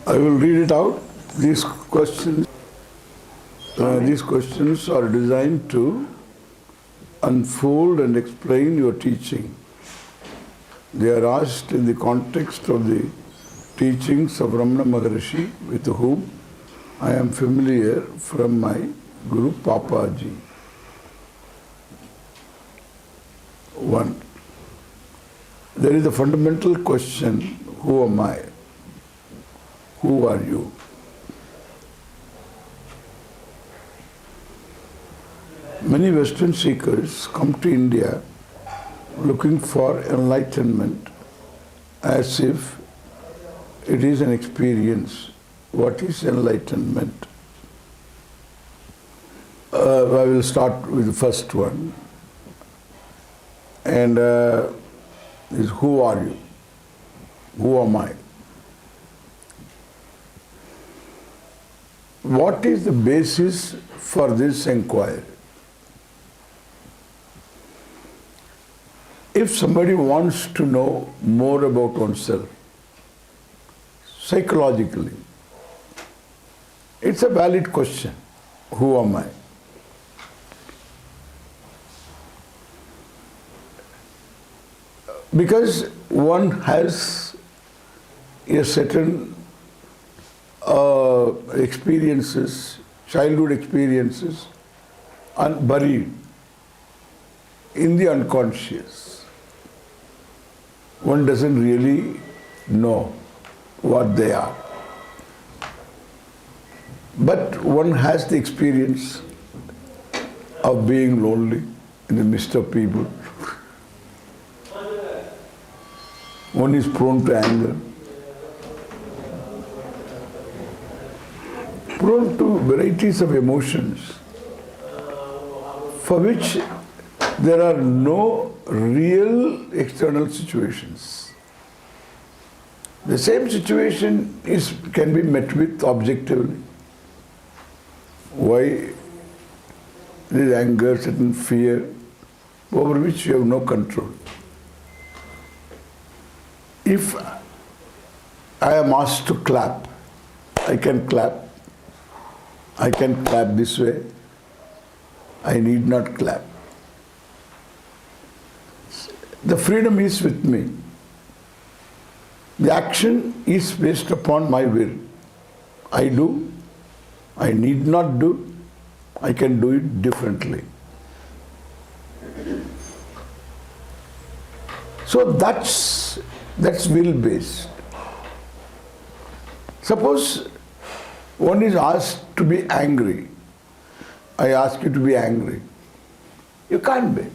I will read it out. These questions are designed to unfold and explain your teaching. They are asked in the context of the teachings of Ramana Maharishi, with whom I am familiar from my Guru Papaji. 1. There is a fundamental question, who am I? Who are you? Many Western seekers come to India looking for enlightenment as if it is an experience. What is enlightenment? I will start with the first one. And is who are you? Who am I? What is the basis for this inquiry? If somebody wants to know more about oneself, psychologically, it's a valid question. Who am I? Because one has a certain experiences, childhood experiences, buried in the unconscious. One doesn't really know what they are. But one has the experience of being lonely in the midst of people. One is prone to anger, prone to varieties of emotions for which there are no real external situations. The same situation can be met with objectively. Why? There is anger, certain fear, over which you have no control. If I am asked to clap, I can clap. I can clap this way. I need not clap. The freedom is with me. The action is based upon my will. I do, I need not do, I can do it differently. So that's will-based. Suppose one is asked to be angry. I ask you to be angry. You can't be.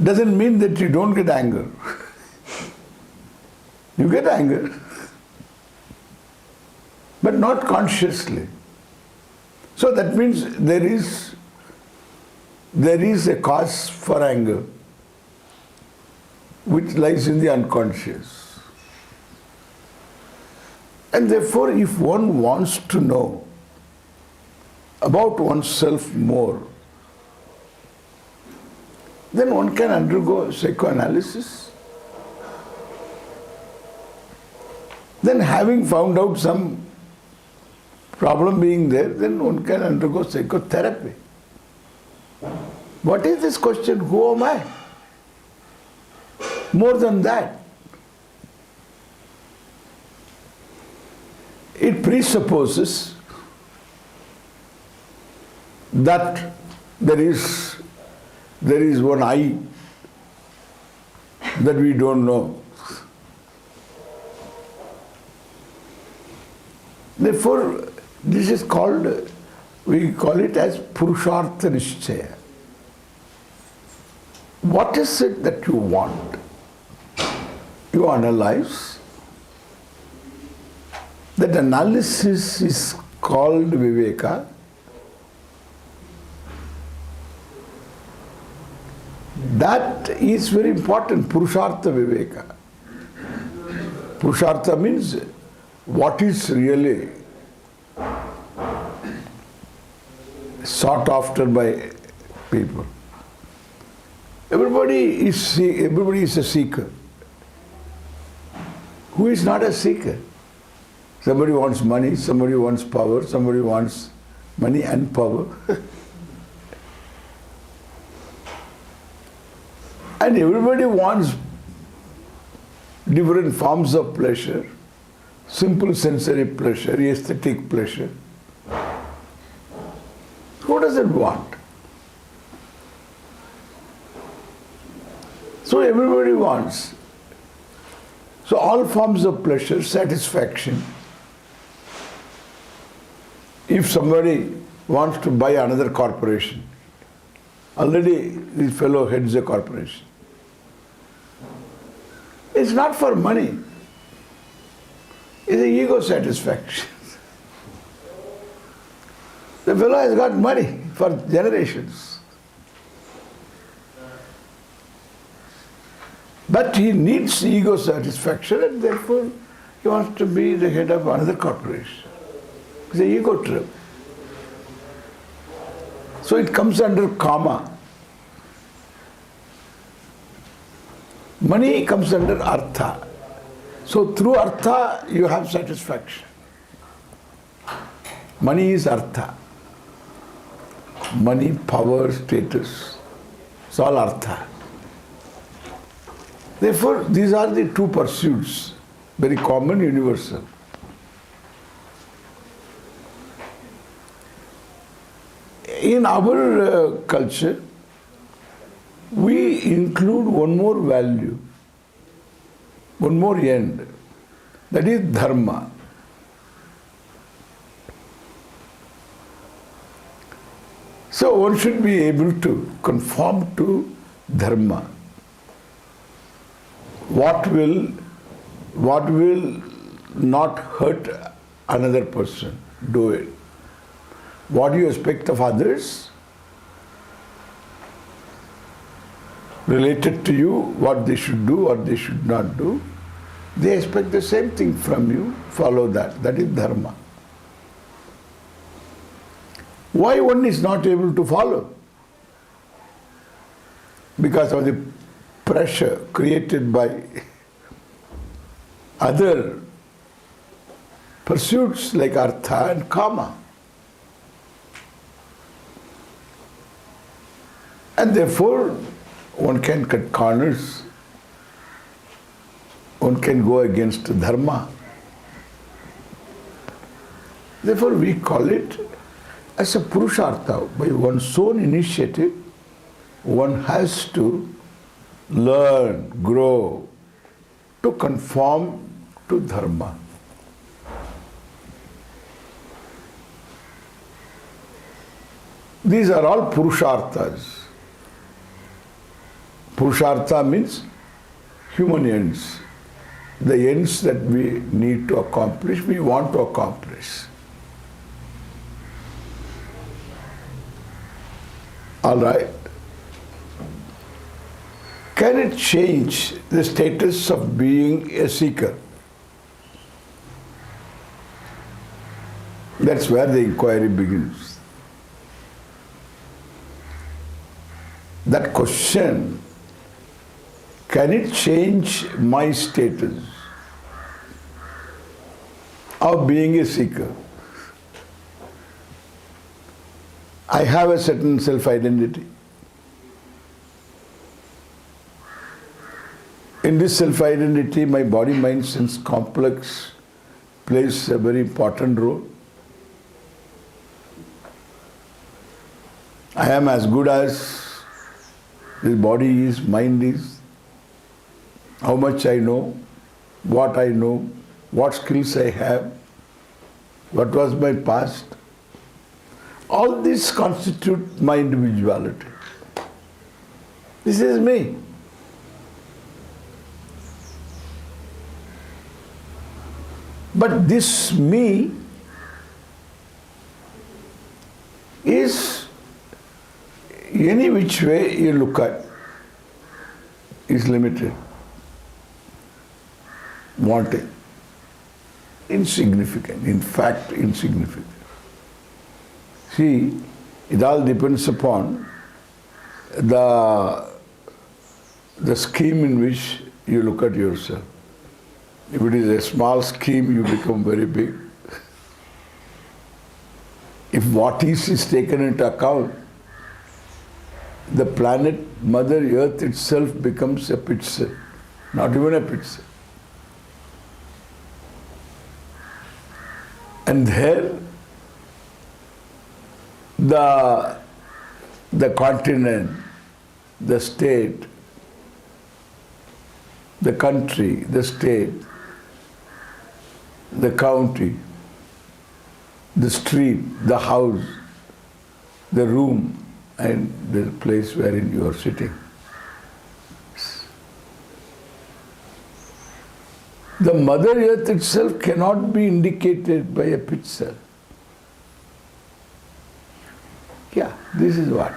Doesn't mean that you don't get anger. You get anger, but not consciously. So that means there is a cause for anger which lies in the unconscious. And therefore, if one wants to know about oneself more, then one can undergo psychoanalysis. Then having found out some problem being there, then one can undergo psychotherapy. What is this question, who am I? More than that, it presupposes that there is one I that we don't know. Therefore, this is called, we call it as Purushartha Nishchaya. What is it that you want? You analyze. That analysis is called Viveka. That is very important, Purushartha Viveka. Purushartha means what is really sought after by people. Everybody is a seeker. Who is not a seeker? Somebody wants money, somebody wants power, somebody wants money and power. And everybody wants different forms of pleasure, simple sensory pleasure, aesthetic pleasure. Who doesn't want? So everybody wants. So all forms of pleasure, satisfaction. If somebody wants to buy another corporation, already this fellow heads a corporation. It's not for money. It's an ego satisfaction. The fellow has got money for generations. But he needs ego satisfaction and therefore he wants to be the head of another corporation. It's an ego trip. So it comes under karma. Money comes under artha. So through artha you have satisfaction. Money is artha. Money, power, status, it's all artha. Therefore, these are the two pursuits, very common, universal. In our culture, we include one more value, one more end, that is Dharma. So one should be able to conform to Dharma. What will not hurt another person, do it. What you expect of others, related to you, what they should do, what they should not do, they expect the same thing from you, follow that. That is Dharma. Why one is not able to follow? Because of the pressure created by other pursuits like artha and kama. And therefore, one can cut corners, one can go against Dharma. Therefore, we call it as a Purushartha. By one's own initiative, one has to learn, grow, to conform to Dharma. These are all Purusharthas. Purushartha means human ends. The ends that we need to accomplish, we want to accomplish. All right. Can it change the status of being a seeker? That's where the inquiry begins. That question, can it change my status of being a seeker? I have a certain self-identity. In this self-identity, my body-mind sense complex plays a very important role. I am as good as this body is, mind is. How much I know, what skills I have, what was my past. All this constitute my individuality. This is me. But this me is, any which way you look at, is limited, wanting, insignificant, in fact insignificant. See, it all depends upon the scheme in which you look at yourself. If it is a small scheme, you become very big. If what is taken into account, the planet, Mother Earth itself becomes a pixel, not even a pixel. And there, the continent, the state, the country, the state, the county, the street, the house, the room, and the place wherein you are sitting. The Mother Earth itself cannot be indicated by a pixel. Yeah, this is what.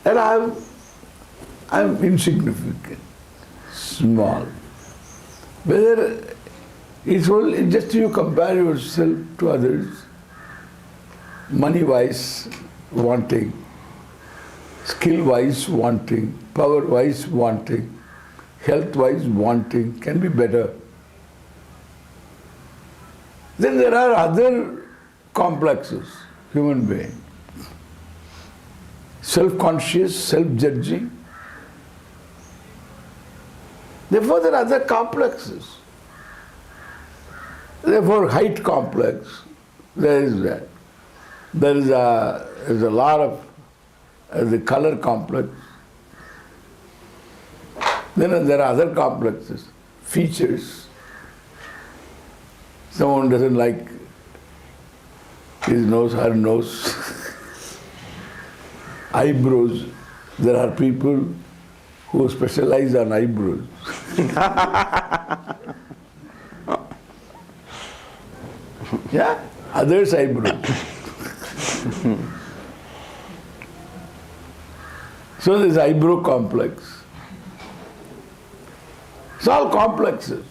And I'm insignificant, small. Whether it's only just you compare yourself to others, money-wise wanting, skill-wise wanting, power-wise wanting, health-wise wanting, can be better. Then there are other complexes, human being. Self-conscious, self-judging. Therefore, there are other complexes. Therefore, height complex, there is that. There is a lot of the color complex. Then there are other complexes, features. Someone doesn't like his nose, her nose. Eyebrows. There are people who specialize on eyebrows. Yeah, others eyebrows. So there's eyebrow complex. It's all complexes.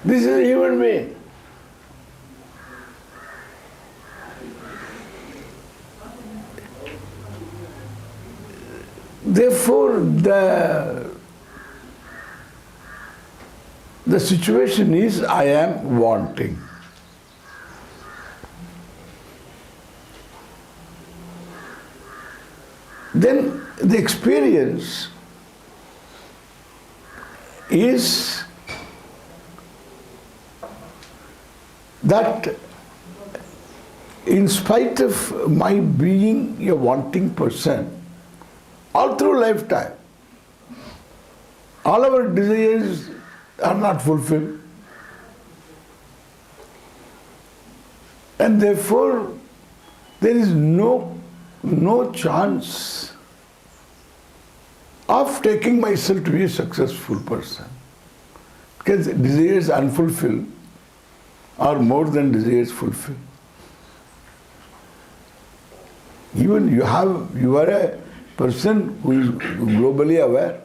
This is a human being. Therefore, the situation is, I am wanting. Then the experience is that in spite of my being a wanting person, all through lifetime, all our desires are not fulfilled. And therefore, there is no chance of taking myself to be a successful person. Because desires unfulfilled are more than desires fulfilled. Even you are a person who is globally aware.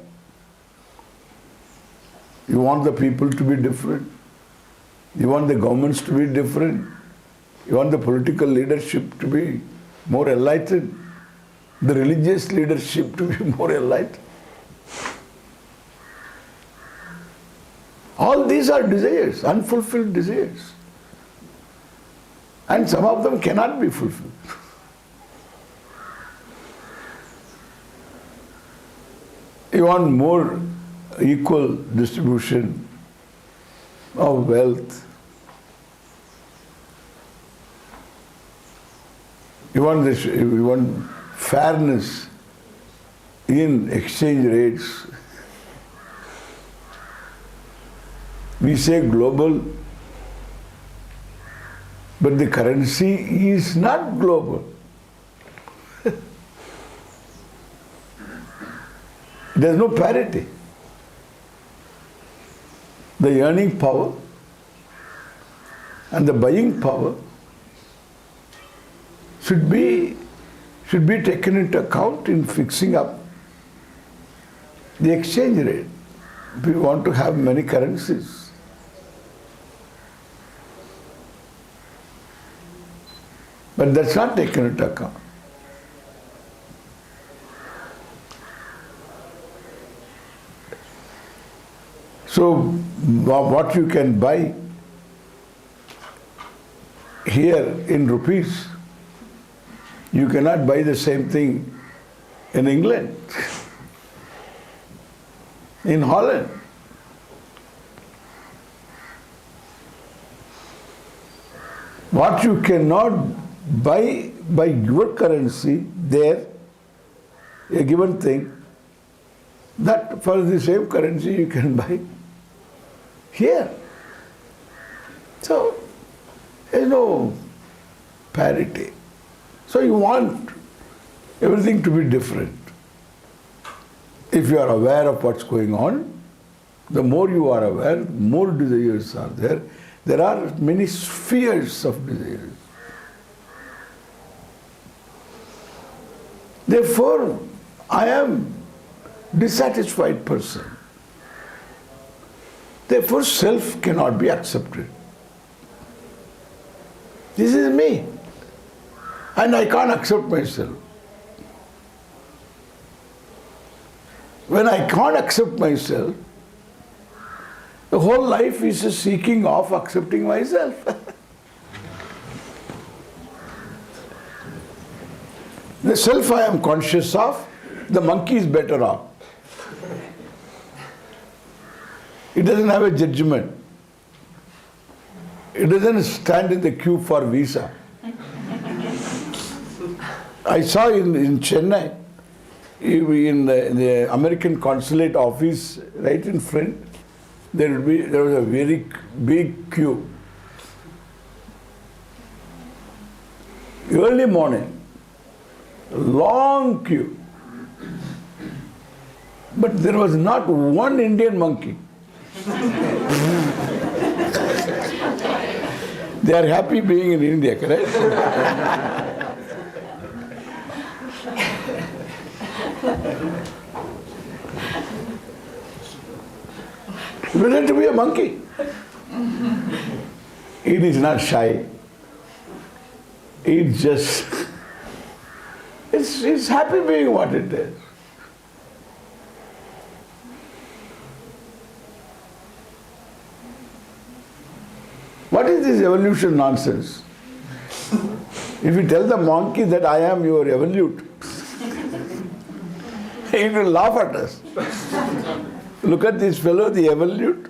You want the people to be different. You want the governments to be different. You want the political leadership to be more enlightened. The religious leadership to be more enlightened. All these are desires, unfulfilled desires. And some of them cannot be fulfilled. You want more equal distribution of wealth. You want fairness in exchange rates. We say global, but the currency is not global. There is no parity. The earning power and the buying power should be taken into account in fixing up the exchange rate. If we want to have many currencies. But that's not taken into account. So what you can buy here in rupees, you cannot buy the same thing in England, in Holland. What you cannot buy by your currency there, a given thing, that for the same currency you can buy here. So, there is no parity. So you want everything to be different. If you are aware of what's going on, the more you are aware, more desires are there. There are many spheres of desires. Therefore, I am dissatisfied person. Therefore, self cannot be accepted. This is me. And I can't accept myself. When I can't accept myself, the whole life is a seeking of accepting myself. The self I am conscious of, the monkey is better off. It doesn't have a judgment. It doesn't stand in the queue for visa. I saw in Chennai, in the American consulate office, right in front, there was a very big queue. Early morning, long queue. But there was not one Indian monkey. They are happy being in India, correct? Whether to be a monkey. It is not shy. It just, it's happy being what it is. What is this evolution nonsense? If you tell the monkey that I am your evolute, he will laugh at us. Look at this fellow, the evolute.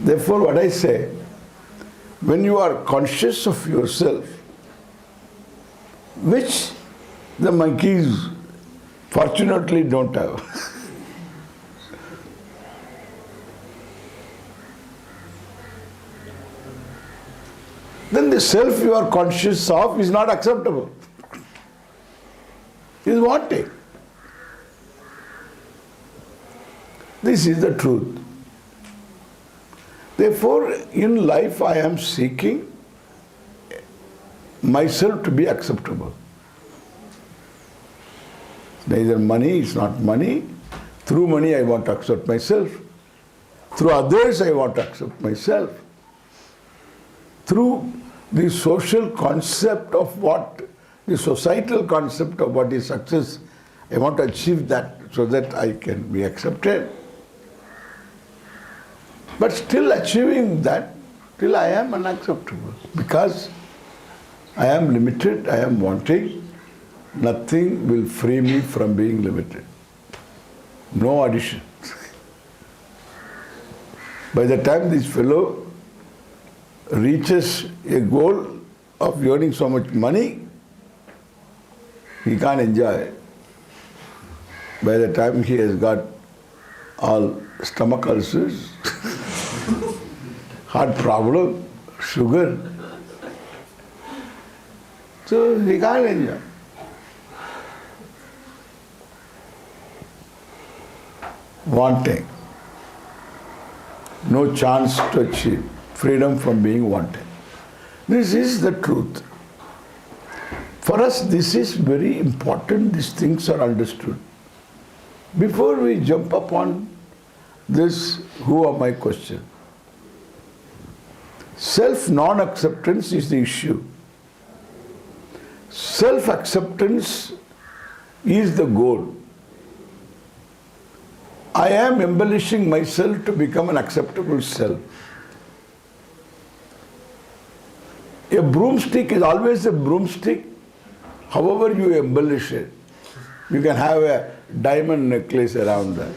Therefore, what I say, when you are conscious of yourself, which the monkeys fortunately don't have. Then the self you are conscious of is not acceptable. It is wanting. This is the truth. Therefore, in life I am seeking myself to be acceptable. Neither money is not money. Through money I want to accept myself. Through others I want to accept myself. Through the social concept of what, the societal concept of what is success, I want to achieve that so that I can be accepted. But still achieving that, till I am unacceptable. Because I am limited, I am wanting, nothing will free me from being limited. No addition. By the time this fellow reaches a goal of earning so much money, he can't enjoy it. By the time he has got all stomach ulcers, heart problem, sugar, so he can't enjoy. Wanting. No chance to achieve freedom from being wanted. This is the truth. For us, this is very important, these things are understood. Before we jump upon this, who am I question? Self-non-acceptance is the issue. Self-acceptance is the goal. I am embellishing myself to become an acceptable self. A broomstick is always a broomstick, however you embellish it. You can have a diamond necklace around that.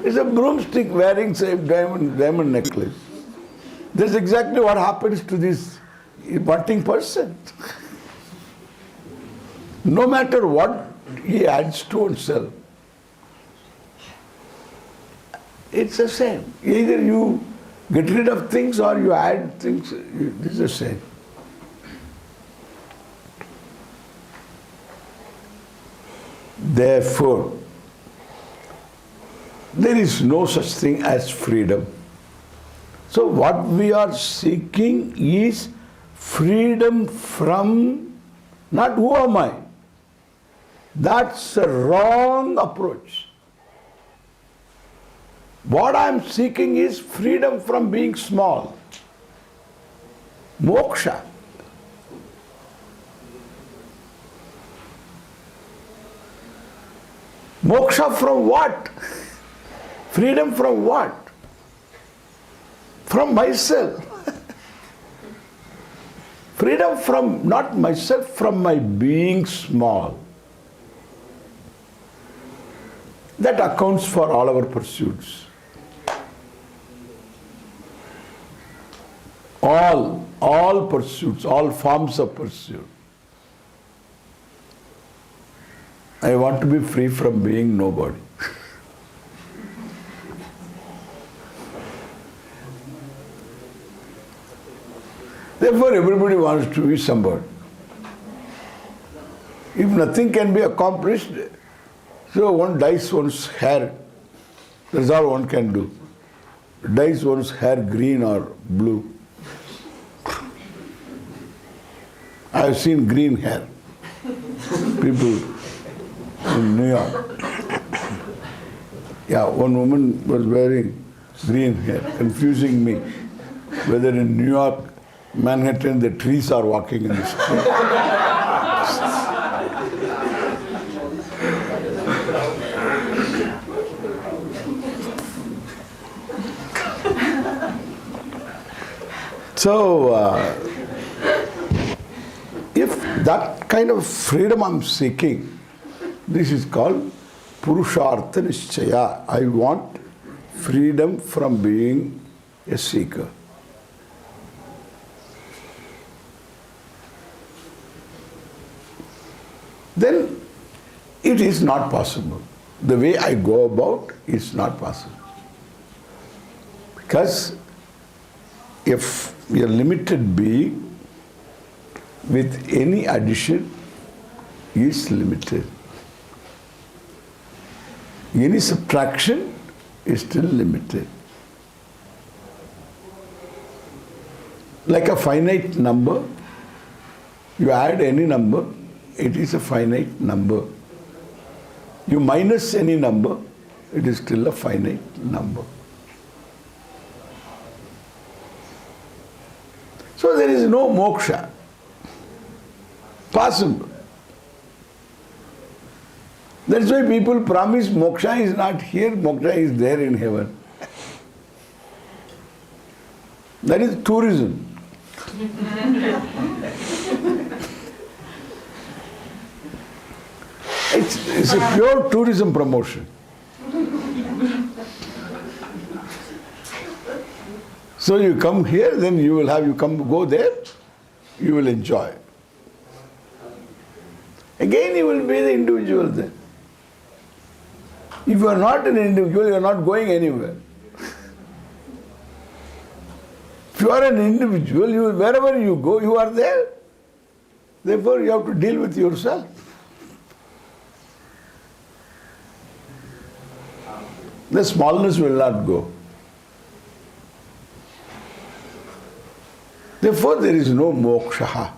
It's a broomstick wearing same diamond necklace. That's exactly what happens to this wanting person. No matter what he adds to himself, it's the same. Either you get rid of things or you add things, it's the same. Therefore, there is no such thing as freedom. So what we are seeking is freedom from, not who am I. That's a wrong approach. What I am seeking is freedom from being small. Moksha. Moksha from what? Freedom from what? From myself. Freedom from, not myself, from my being small. That accounts for all our pursuits. All pursuits, all forms of pursuit. I want to be free from being nobody. Therefore, everybody wants to be somebody. If nothing can be accomplished, so one dyes one's hair. That's all one can do. Dyes one's hair green or blue. I have seen green hair. People in New York. Yeah, one woman was wearing green hair, confusing me whether in New York, Manhattan, the trees are walking in the street. So, if that kind of freedom I'm seeking, this is called Purushartha Nischaya. I want freedom from being a seeker. Then it is not possible. The way I go about is not possible. Because if a limited being with any addition is limited. Any subtraction is still limited. Like a finite number, you add any number, it is a finite number. You minus any number, it is still a finite number. So there is no moksha possible. That's why people promise moksha is not here, moksha is there in heaven. That is tourism. It's a pure tourism promotion. So you come here, then you go there, you will enjoy. Again you will be the individual then. If you are not an individual, you are not going anywhere. If you are an individual, wherever you go, you are there. Therefore, you have to deal with yourself. The smallness will not go. Therefore, there is no moksha.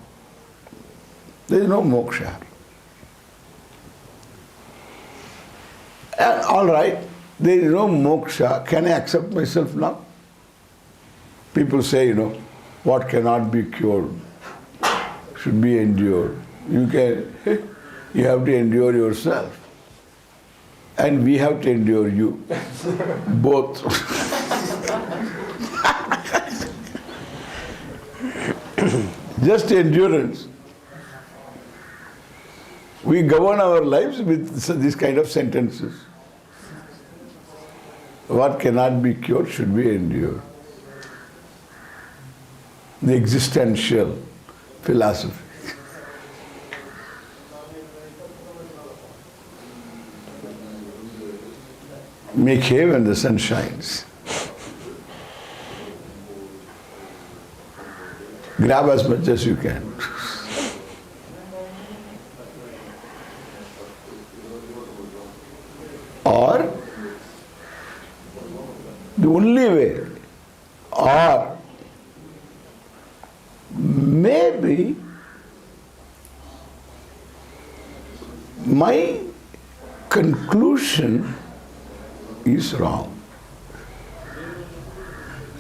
There is no moksha. And all right, there is no moksha. Can I accept myself now? People say, what cannot be cured should be endured. You can, You have to endure yourself. And we have to endure you. Both. Just endurance. We govern our lives with these kind of sentences. What cannot be cured should be endured. The existential philosophy. Make hay when the sun shines. Grab as much as you can. Or the only way, or maybe my conclusion is wrong.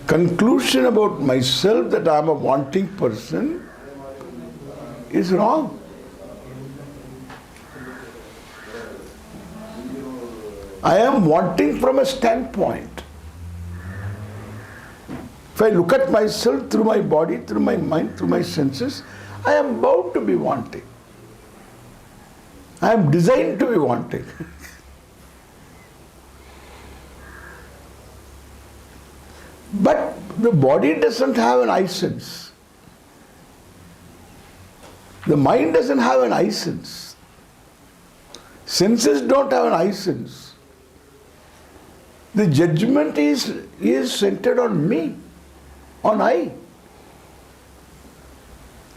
Conclusion about myself that I am a wanting person is wrong. I am wanting from a standpoint. If I look at myself through my body, through my mind, through my senses, I am bound to be wanting. I am designed to be wanting. But the body doesn't have an I sense. The mind doesn't have an I sense. Senses don't have an I sense. The judgment is centered on me, on I.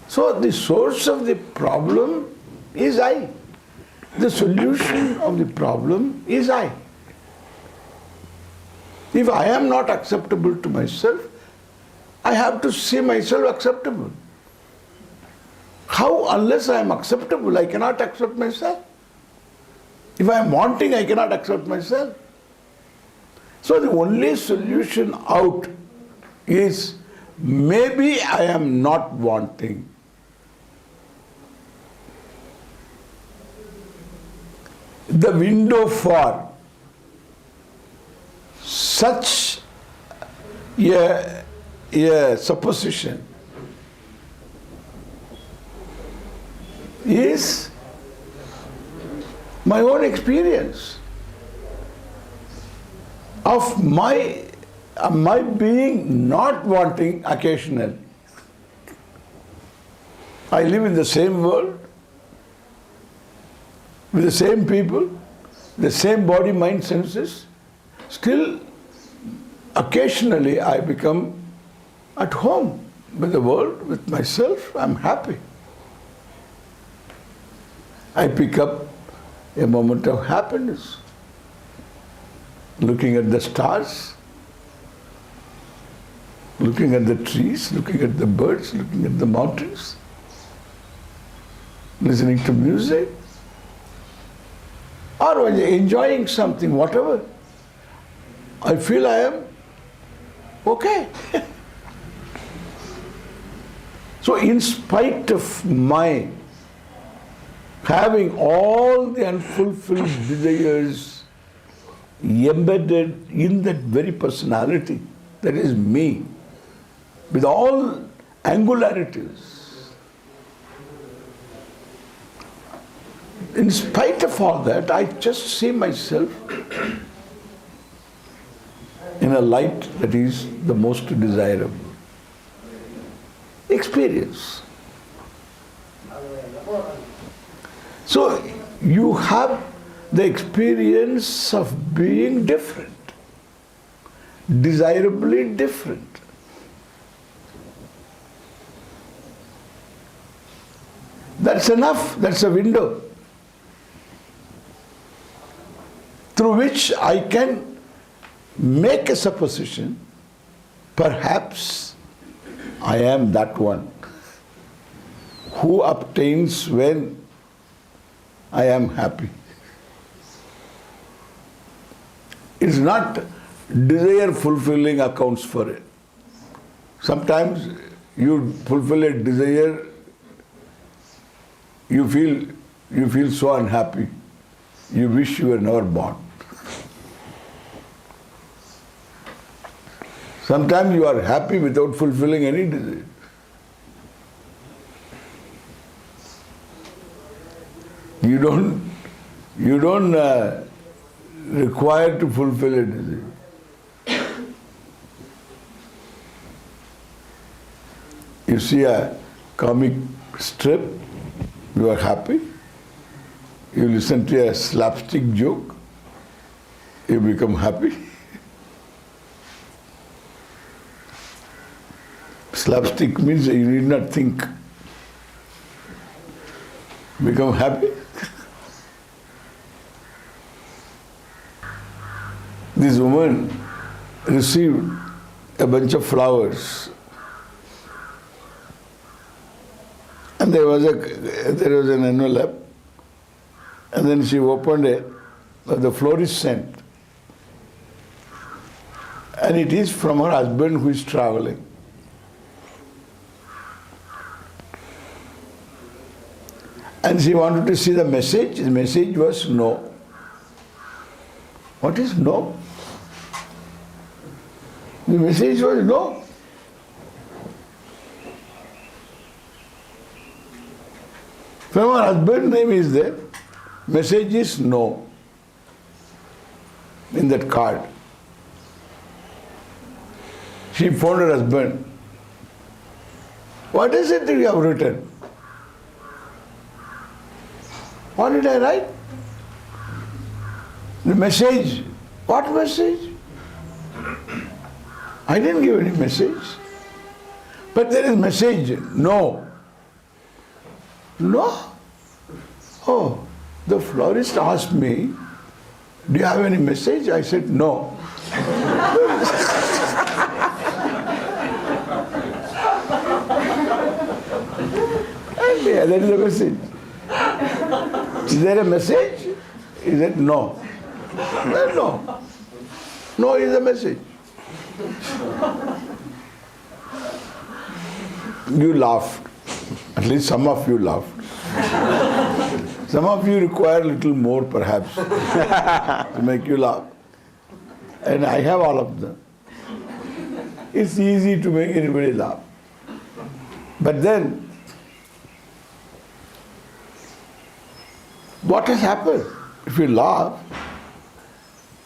So the source of the problem is I. The solution of the problem is I. If I am not acceptable to myself, I have to see myself acceptable. How, unless I am acceptable, I cannot accept myself? If I am wanting, I cannot accept myself. So the only solution out is maybe I am not wanting. The window for such a supposition is my own experience of my being not wanting occasionally. I live in the same world, with the same people, the same body, mind, senses. Still, occasionally I become at home with the world, with myself. I'm happy. I pick up a moment of happiness, looking at the stars, looking at the trees, looking at the birds, looking at the mountains, listening to music, or enjoying something, whatever. I feel I am okay. So in spite of my having all the unfulfilled desires embedded in that very personality, that is me, with all angularities, in spite of all that, I just see myself in a light that is the most desirable experience. So you have the experience of being different, desirably different. That's enough, that's a window through which I can make a supposition, perhaps I am that one who obtains when I am happy. It's not desire fulfilling accounts for it. Sometimes you fulfill a desire, you feel you feel so unhappy. You wish you were never born. Sometimes you are happy without fulfilling any desire. You don't require to fulfill a desire. You see a comic strip, you are happy. You listen to a slapstick joke, you become happy. Slapstick means you need not think. Become happy. This woman received a bunch of flowers. And there was an envelope, and then she opened it, the florist sent. And it is from her husband who is traveling. And she wanted to see the message. The message was no. What is no? The message was no. From her husband's name is there. Message is no in that card. She phoned her husband. What is it that you have written? What did I write? The message. What message? I didn't give any message. But there is message. No. No? Oh, the florist asked me, do you have any message? I said, no. Yeah, that is the message. Is there a message? He said, no. Well, no. No is the message. You laughed. At least some of you laughed. Some of you require a little more perhaps to make you laugh. And I have all of them. It's easy to make anybody laugh. But then, what has happened? If you laugh,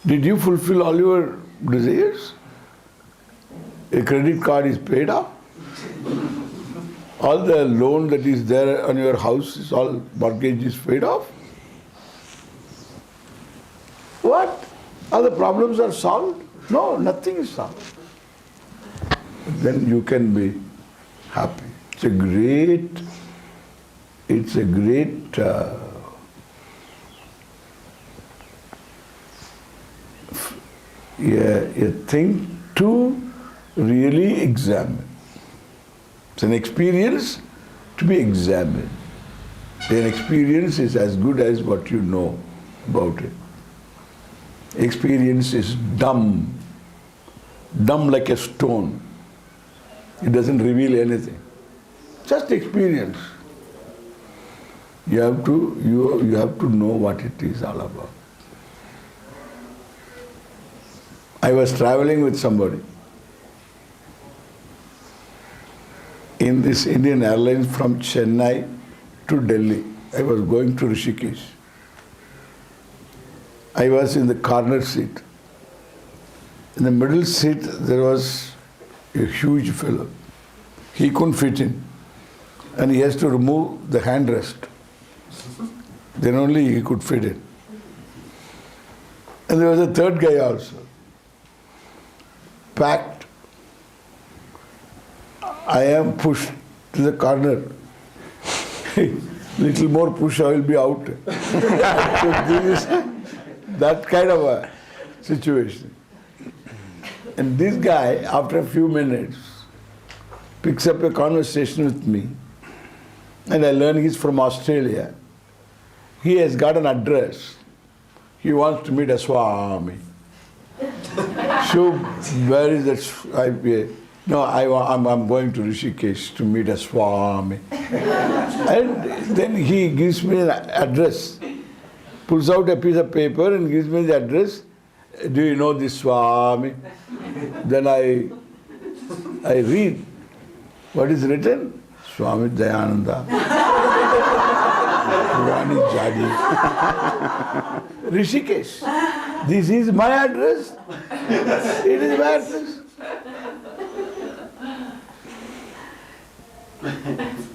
did you fulfill all your desires? A credit card is paid off. All the loan that is there on your house is all mortgage is paid off. What? All the problems are solved? No, nothing is solved. Then you can be happy. It's a great a thing to really examine. It's an experience to be examined. An experience is as good as what you know about it. Experience is dumb like a stone. It doesn't reveal anything. Just experience. You have to know what it is all about. I was traveling with somebody in this Indian Airlines from Chennai to Delhi. I was going to Rishikesh. I was in the corner seat. In the middle seat there was a huge fellow. He couldn't fit in. And he has to remove the handrest. Then only he could fit in. And there was a third guy also. Packed. I am pushed to the corner. Little more push, I will be out. So this is that kind of a situation. And this guy, after a few minutes, picks up a conversation with me. And I learn he's from Australia. He has got an address. He wants to meet a Swami. So where is that? No, I'm going to Rishikesh to meet a Swami. And then he gives me an address, pulls out a piece of paper and gives me the address. Do you know this Swami? Then I read. What is written? Swami Dayananda. Purani Jadi. Rishikesh. This is my address. It is my address.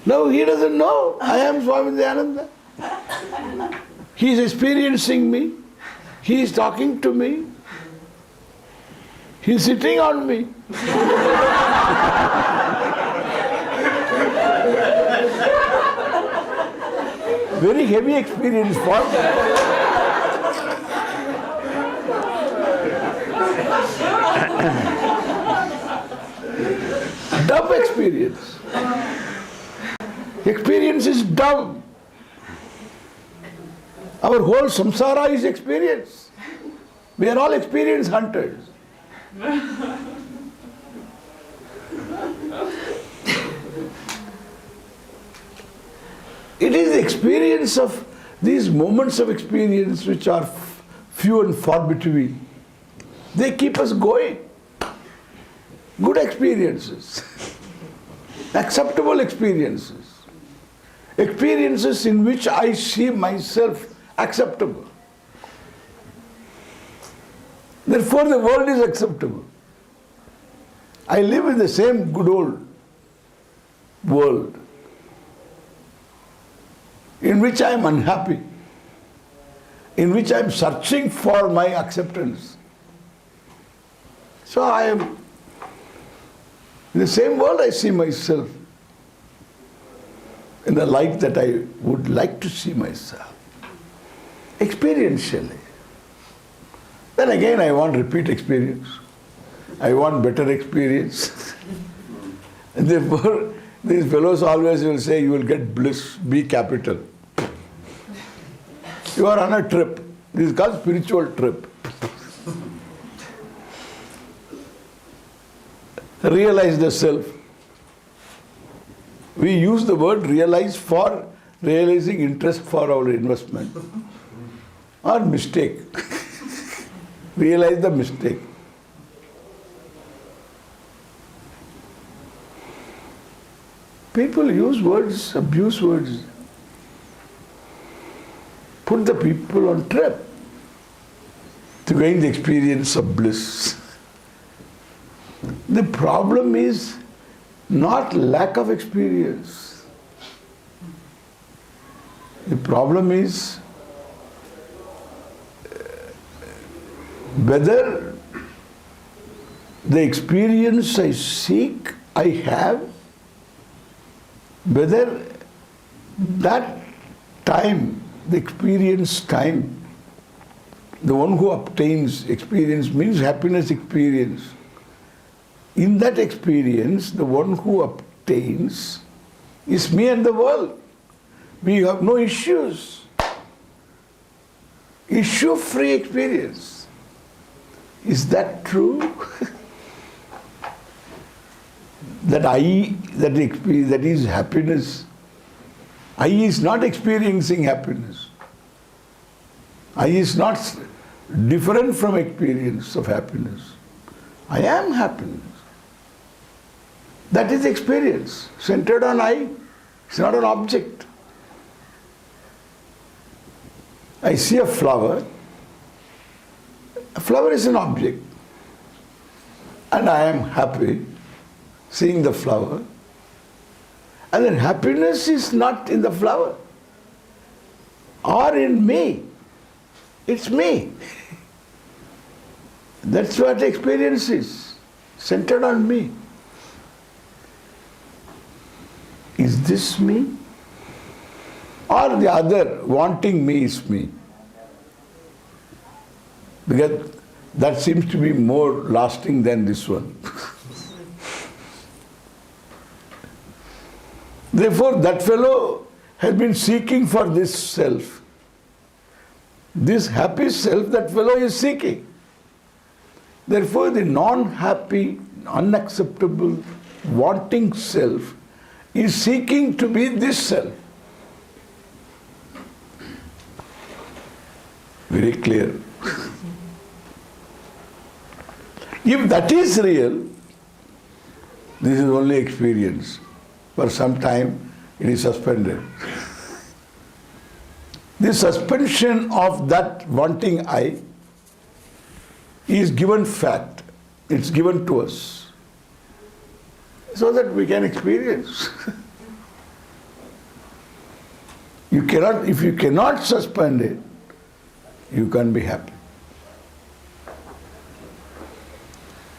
No, he doesn't know. I am Swami Dayananda. He is experiencing me. He is talking to me. He is sitting on me. Very heavy experience for me. Dumb experience. Experience is dumb. Our whole samsara is experience. We are all experience hunters. It is the experience of these moments of experience which are few and far between. They keep us going. Good experiences. Acceptable experiences. Experiences in which I see myself acceptable. Therefore the world is acceptable. I live in the same good old world in which I am unhappy, in which I am searching for my acceptance. So I am, in the same world I see myself in the light that I would like to see myself, experientially. Then again I want repeat experience. I want better experience. And therefore, these fellows always will say, you will get bliss, be capital. You are on a trip. This is called spiritual trip. Realize the self. We use the word realize for realizing interest for our investment. Or mistake. Realize the mistake. People use words, abuse words. Put the people on trip to gain the experience of bliss. The problem is not lack of experience. The problem is whether the experience I seek, I have, whether that time, the experience time, the one who obtains experience means happiness experience. In that experience, the one who obtains is me and the world. We have no issues. Issue-free experience. Is that true? That is happiness. I is not experiencing happiness. I is not different from experience of happiness. I am happiness. That is experience, centered on I. It's not an object. I see a flower. A flower is an object. And I am happy seeing the flower. And then happiness is not in the flower or in me. It's me. That's what experience is, centered on me. Is this me? Or the other, wanting me is me? Because that seems to be more lasting than this one. Therefore, that fellow has been seeking for this self. This happy self, that fellow is seeking. Therefore, the non-happy, unacceptable, wanting self is seeking to be this self. Very clear. If that is real, this is only experience. For some time, it is suspended. The suspension of that wanting I is given fact. It's given to us so that we can experience. If you cannot suspend it, you can't be happy.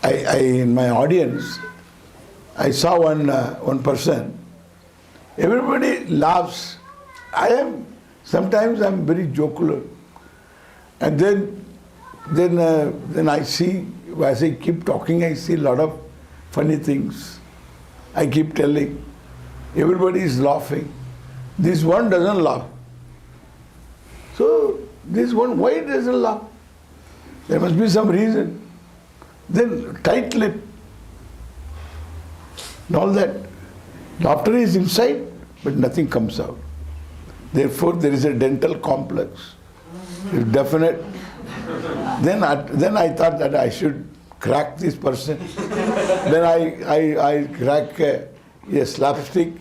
In my audience, I saw one person. Everybody laughs. Sometimes I'm very jocular, and then I see, as I keep talking, I see a lot of funny things. I keep telling. Everybody is laughing. This one doesn't laugh. So this one, why it doesn't laugh? There must be some reason. Then tight lip and all that. Laughter is inside, but nothing comes out. Therefore, there is a dental complex. It's definite. Then I thought that I should crack this person. Then I crack a slapstick,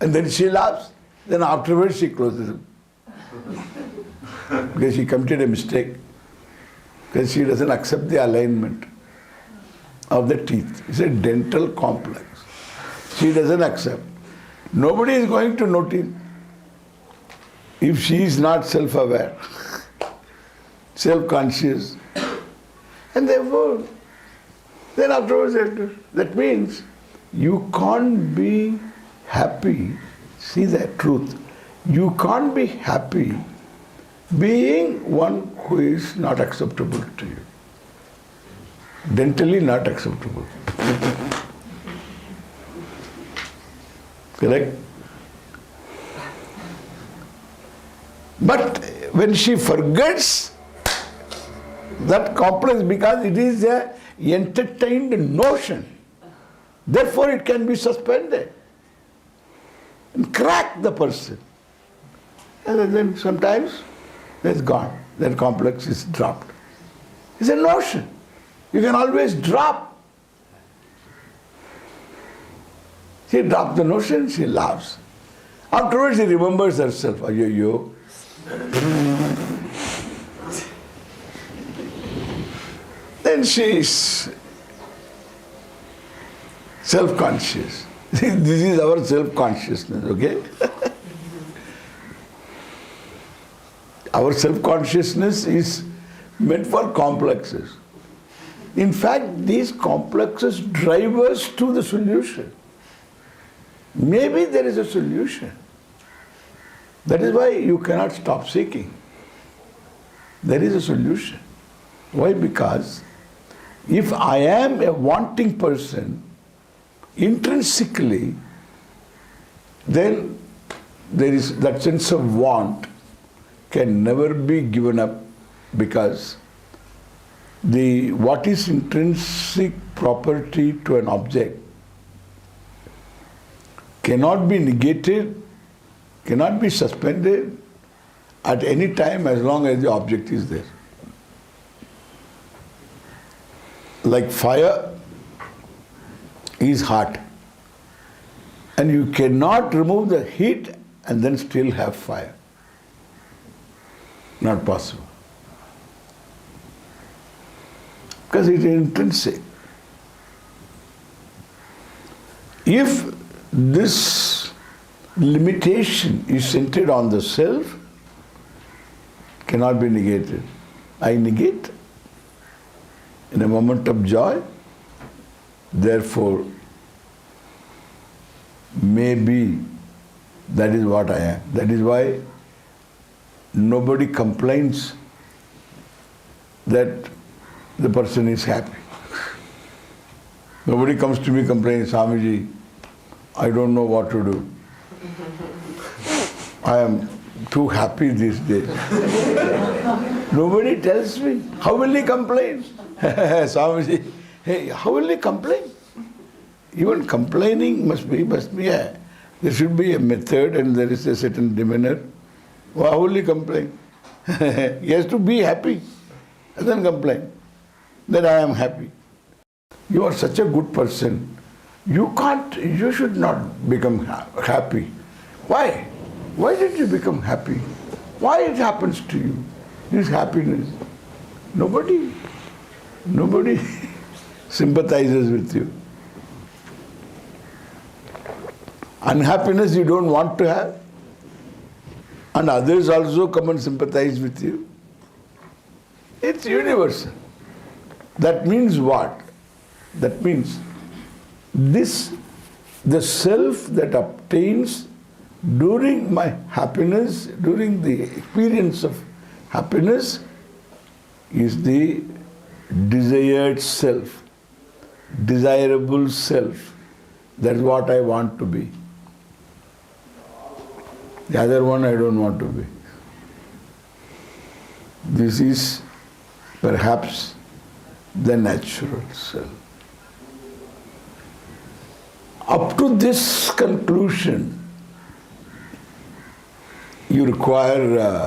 and then she laughs. Then afterwards she closes it. Because she committed a mistake. Because she doesn't accept the alignment of the teeth. It's a dental complex. She doesn't accept. Nobody is going to notice if she is not self-aware, self-conscious. And therefore, then afterwards, that means you can't be happy. See that truth. You can't be happy being one who is not acceptable to you. Dentally not acceptable. Correct? But when she forgets that complex, because it is an entertained notion, therefore it can be suspended and crack the person. And then sometimes it's gone. That complex is dropped. It's a notion. You can always drop. She drops the notion, she laughs. Afterwards she remembers herself. Yo. Then she is self-conscious. This is our self-consciousness, okay? Our self-consciousness is meant for complexes. In fact, these complexes drive us to the solution. Maybe there is a solution. That is why you cannot stop seeking. There is a solution. Why? Because if I am a wanting person, intrinsically, then there is that sense of want can never be given up, because what is intrinsic property to an object cannot be negated, cannot be suspended at any time as long as the object is there. Like fire is hot, and you cannot remove the heat and then still have fire. Not possible. Because it is intrinsic. If this limitation is centered on the self, it cannot be negated. I negate in a moment of joy, therefore, maybe that is what I am. That is why nobody complains that the person is happy. Nobody comes to me complaining, Swamiji, I don't know what to do. I am too happy these days. Nobody tells me. How will he complain? Swamiji, hey, how will he complain? Even complaining must be there should be a method and there is a certain demeanor. Why only complain? He has to be happy and then complain that I am happy. You are such a good person. You should not become happy. Why? Why did you become happy? Why it happens to you? This happiness. Nobody sympathizes with you. Unhappiness you don't want to have. And others also come and sympathize with you. It's universal. That means what? That means the self that obtains during my happiness, during the experience of happiness, is the desired self, desirable self. That's what I want to be. The other one I don't want to be. This is perhaps the natural self. Up to this conclusion, you require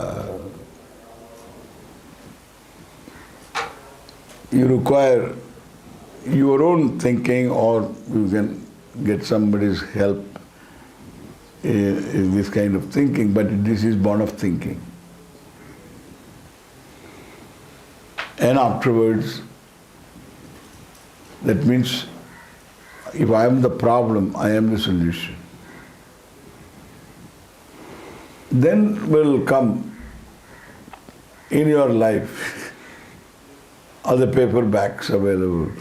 your own thinking, or you can get somebody's help in this kind of thinking, but this is born of thinking. And afterwards, that means if I am the problem, I am the solution. Then will come in your life all the paperbacks available.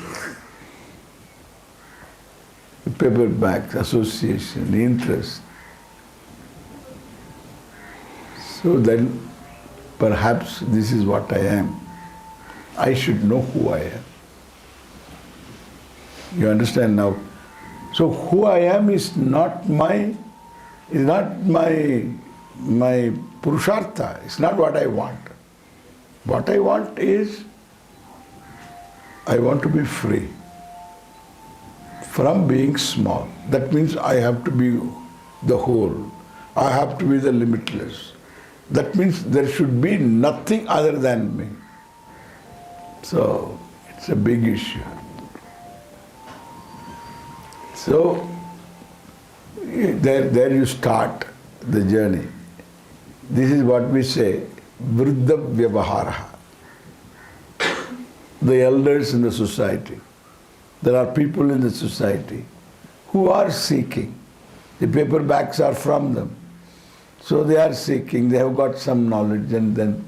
Paperbacks, association, interest. So then perhaps this is what I am. I should know who I am. You understand now? So who I am is not my purushartha. It's not what I want. What I want is, I want to be free from being small. That means I have to be the whole. I have to be the limitless. That means there should be nothing other than me. So it's a big issue. So there you start the journey. This is what we say, vriddha vyavahara. The elders in the society. There are people in the society who are seeking. The paperbacks are from them. So they are seeking, they have got some knowledge, and then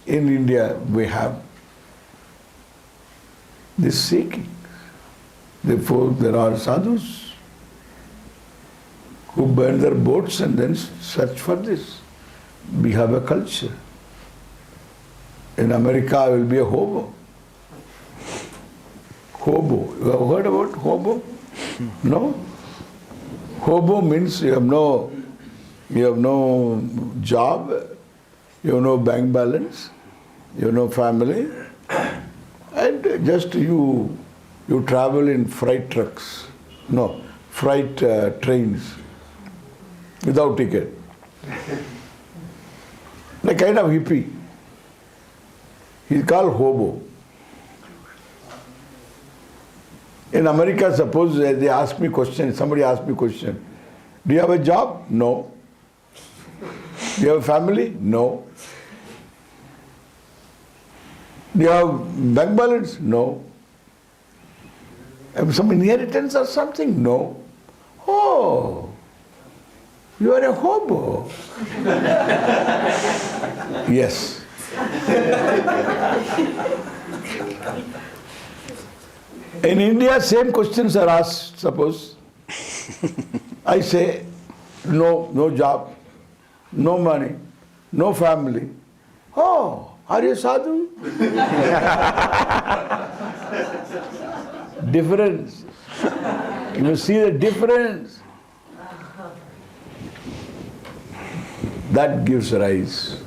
in India we have this seeking. Therefore there are sadhus who burn their boats and then search for this. We have a culture. In America I will be a hobo. Hobo. You have heard about hobo? No? Hobo means you have no job, you have no bank balance, you have no family, and just you travel in freight trucks, freight trains without ticket. Like kind of hippie. He's called hobo. In America, suppose they ask me question, somebody asks me question, do you have a job? No. Do you have a family? No. Do you have bank balance? No. Have some inheritance or something? No. Oh, you are a hobo. Yes. In India, same questions are asked, suppose. I say, no job, no money, no family. Oh, are you sadhu? Difference. You see the difference. That gives rise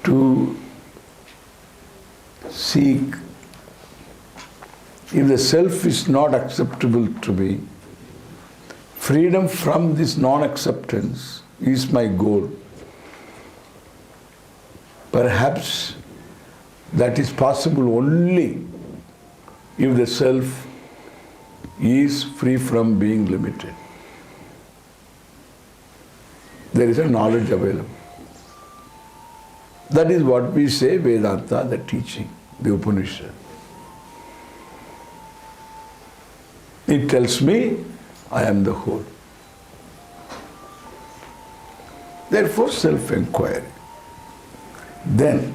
to seek, if the self is not acceptable to me, freedom from this non-acceptance is my goal. Perhaps that is possible only if the self is free from being limited. There is a knowledge available. That is what we say Vedanta, the teaching, the Upanishad. It tells me I am the whole. Therefore, self-inquiry. Then,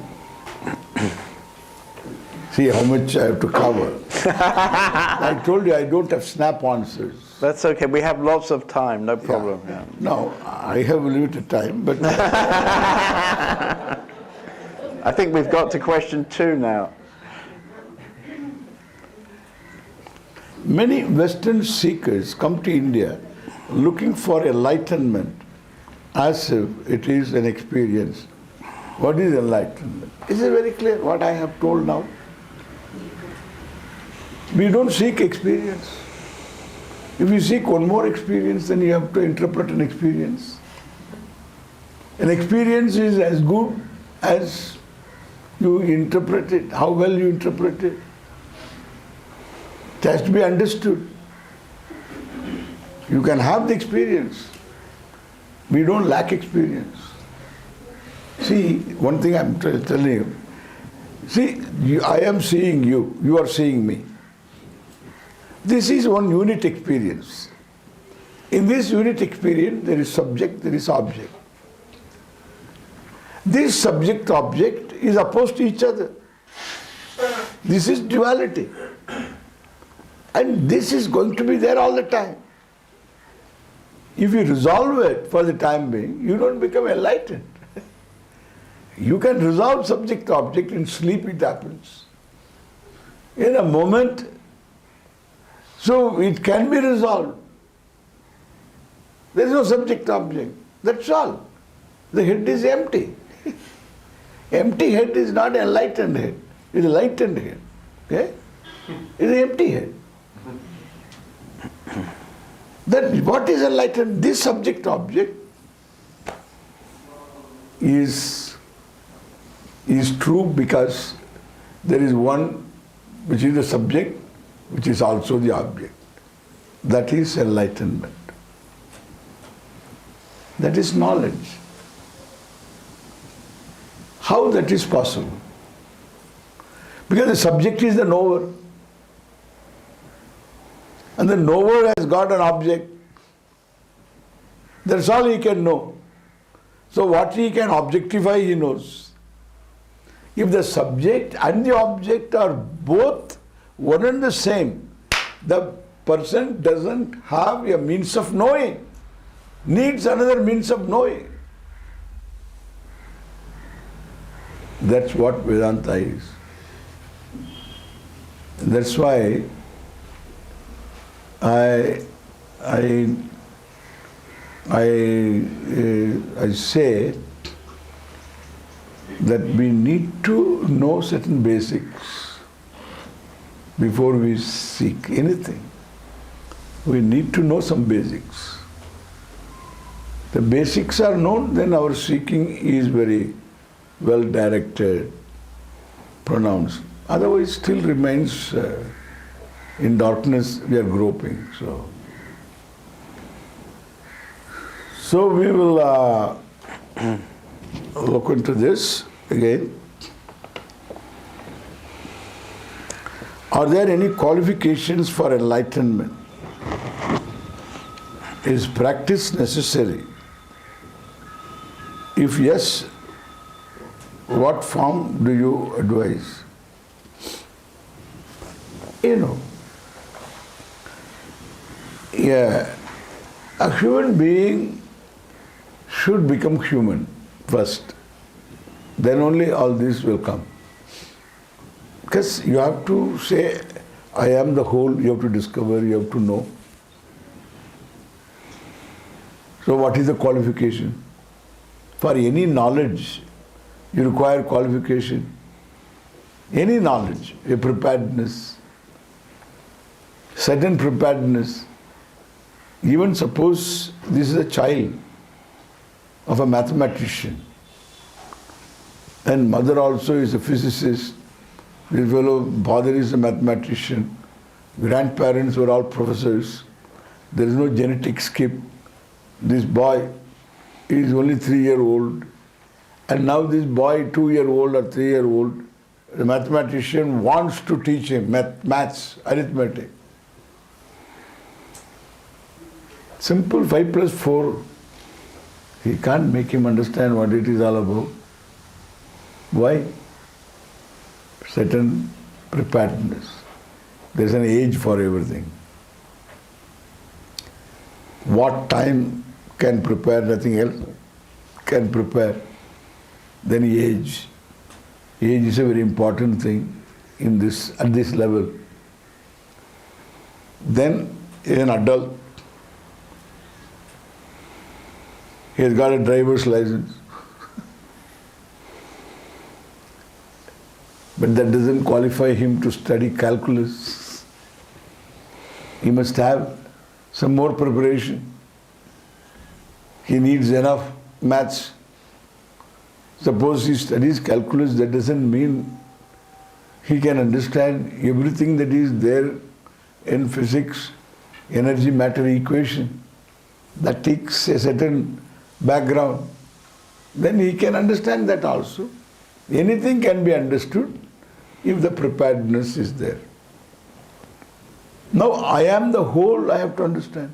see how much I have to cover. I told you I don't have snap answers. That's okay. We have lots of time. No problem. Yeah. No, I have limited time, but I think we've got to question 2 now. many Western seekers come to India looking for enlightenment as if it is an experience. What is enlightenment? Is it very clear what I have told now? We don't seek experience. If you seek one more experience, then you have to interpret an experience. An experience is as good as you interpret it, how well you interpret it. It has to be understood. You can have the experience. We don't lack experience. See, one thing I'm telling you. See, I am seeing you, you are seeing me. This is one unit experience. In this unit experience, there is subject, there is object. This subject-object is opposed to each other. This is duality. And this is going to be there all the time. If you resolve it for the time being, you don't become enlightened. You can resolve subject-object, in sleep it happens. In a moment, so it can be resolved. There is no subject-object. That's all. The head is empty. Empty head is not enlightened head. It is a lightened head. Okay? It is an empty head. Then what is enlightened? This subject-object is true because there is one which is the subject, which is also the object. That is enlightenment. That is knowledge. How that is possible? Because the subject is the knower. And the knower has got an object. That's all he can know. So what he can objectify, he knows. If the subject and the object are both one and the same, the person doesn't have a means of knowing, needs another means of knowing. That's what Vedanta is. That's why I say that we need to know certain basics before we seek anything. We need to know some basics. The basics are known, then our seeking is very well directed, pronounced. Otherwise, still remains in darkness. We are groping. So we will look into this again. Are there any qualifications for enlightenment? Is practice necessary? If yes, what form do you advise? A human being should become human first. Then only all this will come. Because you have to say, I am the whole, you have to discover, you have to know. So what is the qualification? For any knowledge, you require qualification. any knowledge, a preparedness, certain preparedness. Even suppose this is a child of a mathematician, and mother also is a physicist, this fellow father is a mathematician, grandparents were all professors, there is no genetic skip. This boy is only 3-year-old, and now this boy, 2-year-old or 3-year-old, the mathematician wants to teach him maths, arithmetic. Simple 5 plus 4. He can't make him understand what it is all about. Why? Certain preparedness. There's an age for everything. What time can prepare, nothing else can prepare. Then age. Age is a very important thing in this, at this level. Then an adult. He has got a driver's license. But that doesn't qualify him to study calculus. He must have some more preparation. He needs enough maths. Suppose he studies calculus, that doesn't mean he can understand everything that is there in physics, energy matter equation. That takes a certain background. Then he can understand that also. Anything can be understood if the preparedness is there. Now I am the whole, I have to understand.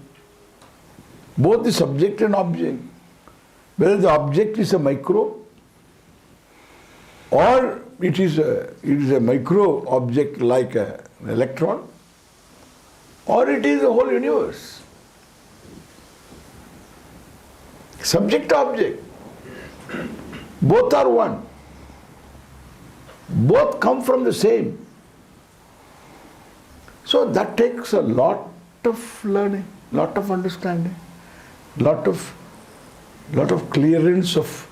Both the subject and object. Whether the object is a micro or it is a micro object like an electron, or it is the whole universe. Subject object. Both are one. Both come from the same. So that takes a lot of learning, lot of understanding, lot of clearance of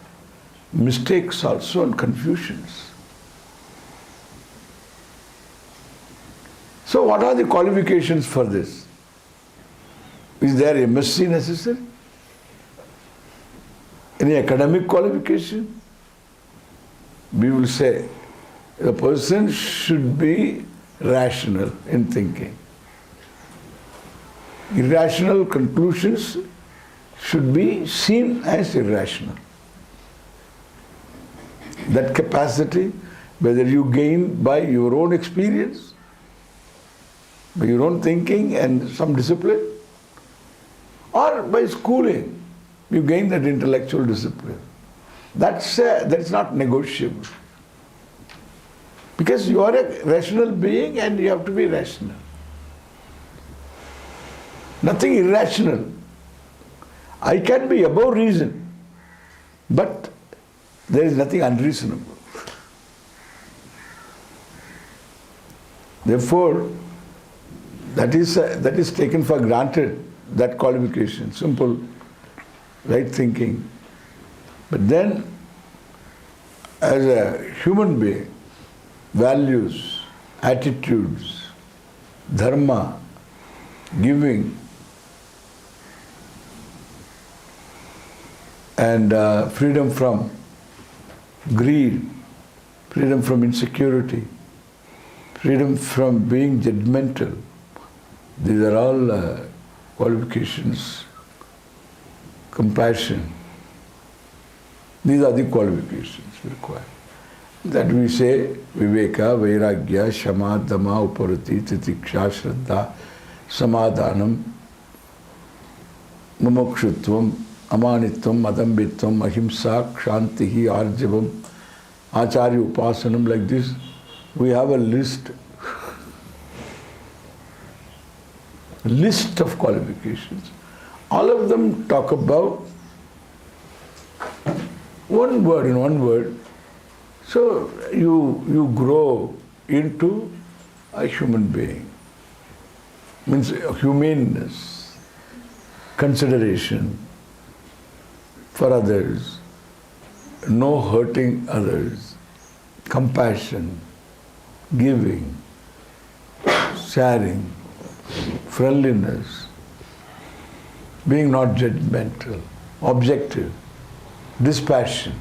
mistakes also and confusions. So what are the qualifications for this? Is there MSc necessary? Any academic qualification? We will say a person should be rational in thinking. Irrational conclusions should be seen as irrational. That capacity, whether you gain by your own experience, by your own thinking and some discipline, or by schooling, you gain that intellectual discipline. That's not negotiable. Because you are a rational being and you have to be rational. Nothing irrational. I can be above reason, but there is nothing unreasonable. Therefore, that is taken for granted, that qualification, simple, right thinking. But then, as a human being, values, attitudes, dharma, giving, and freedom from greed, freedom from insecurity, freedom from being judgmental. These are all qualifications. Compassion. These are the qualifications required. That we say Viveka, Vairagya, Shama, Dhamma, Uparati, Titiksha, Shraddha, Samadhanam, Mumukshutvam, Amanitvam, Adambitvam, Ahimsa, Kshantihi, Arjavam, Acharya Upasanam, like this. We have a list of qualifications. All of them talk about one word. So you grow into a human being. Means humaneness, consideration for others, no hurting others, compassion, giving, sharing, friendliness, being not judgmental, objective, dispassion,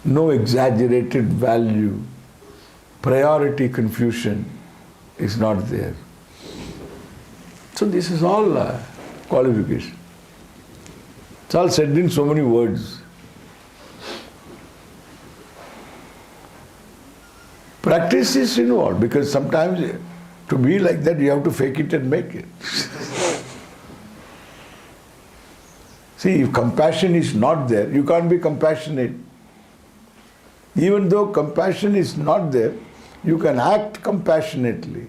no exaggerated value, priority confusion is not there. So this is all qualification. It's all said in so many words. Practice is involved because sometimes to be like that you have to fake it and make it. See, if compassion is not there, you can't be compassionate. Even though compassion is not there, you can act compassionately.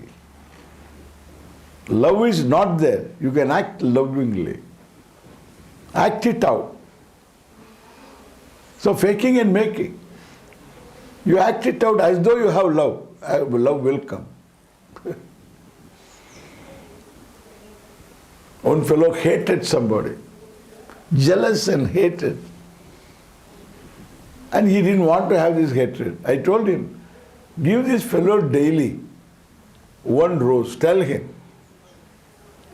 Love is not there, you can act lovingly. Act it out. So faking and making. You act it out as though you have love. Love will come. One fellow hated somebody. Jealous and hated. And he didn't want to have this hatred. I told him, give this fellow daily one rose. Tell him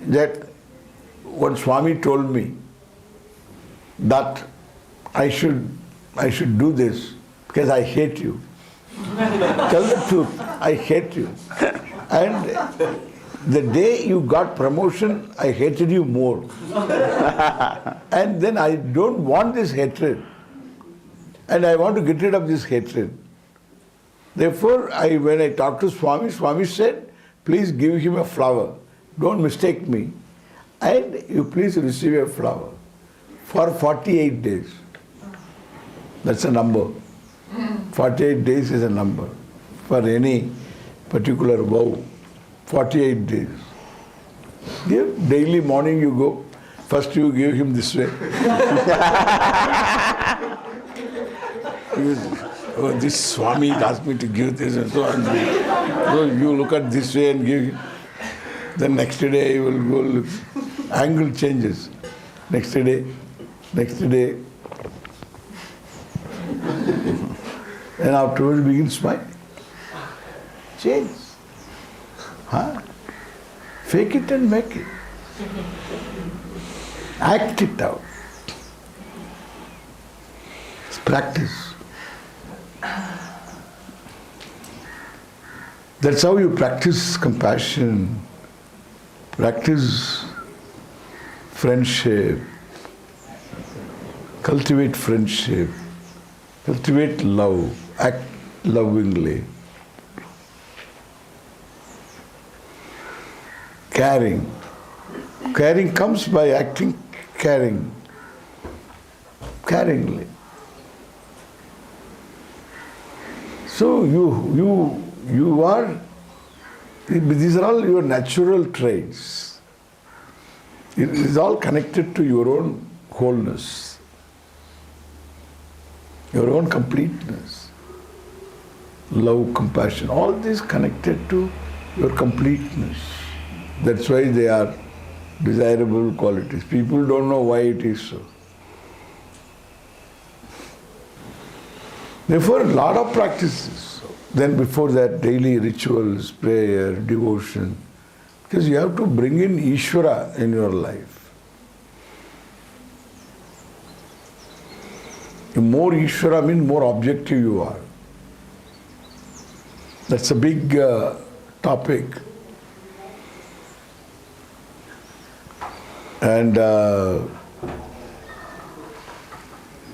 that one Swami told me that I should do this because I hate you. Tell the truth, I hate you. And the day you got promotion, I hated you more. And then I don't want this hatred. And I want to get rid of this hatred. Therefore, when I talked to Swami, Swami said, please give him a flower. Don't mistake me. And you please receive a flower for 48 days. That's a number. 48 days is a number for any particular vow. 48 days. Give daily morning you go. First you give him this way. Oh, this Swami asked me to give this and so on. So you look at this way and give him. Then next day you will go look. Angle changes. Next day. And afterwards begin smiling. Change. Huh? Fake it and make it. Act it out. It's practice. That's how you practice compassion, practice friendship, cultivate friendship, cultivate love, act lovingly. Caring. Caring comes by acting caringly. So you are, these are all your natural traits. It is all connected to your own wholeness, your own completeness. Love, compassion, all this connected to your completeness. That's why they are desirable qualities. People don't know why it is so. Therefore, a lot of practices. Then before that, daily rituals, prayer, devotion. Because you have to bring in Ishvara in your life. The more Ishvara means more objective you are. That's a big topic. And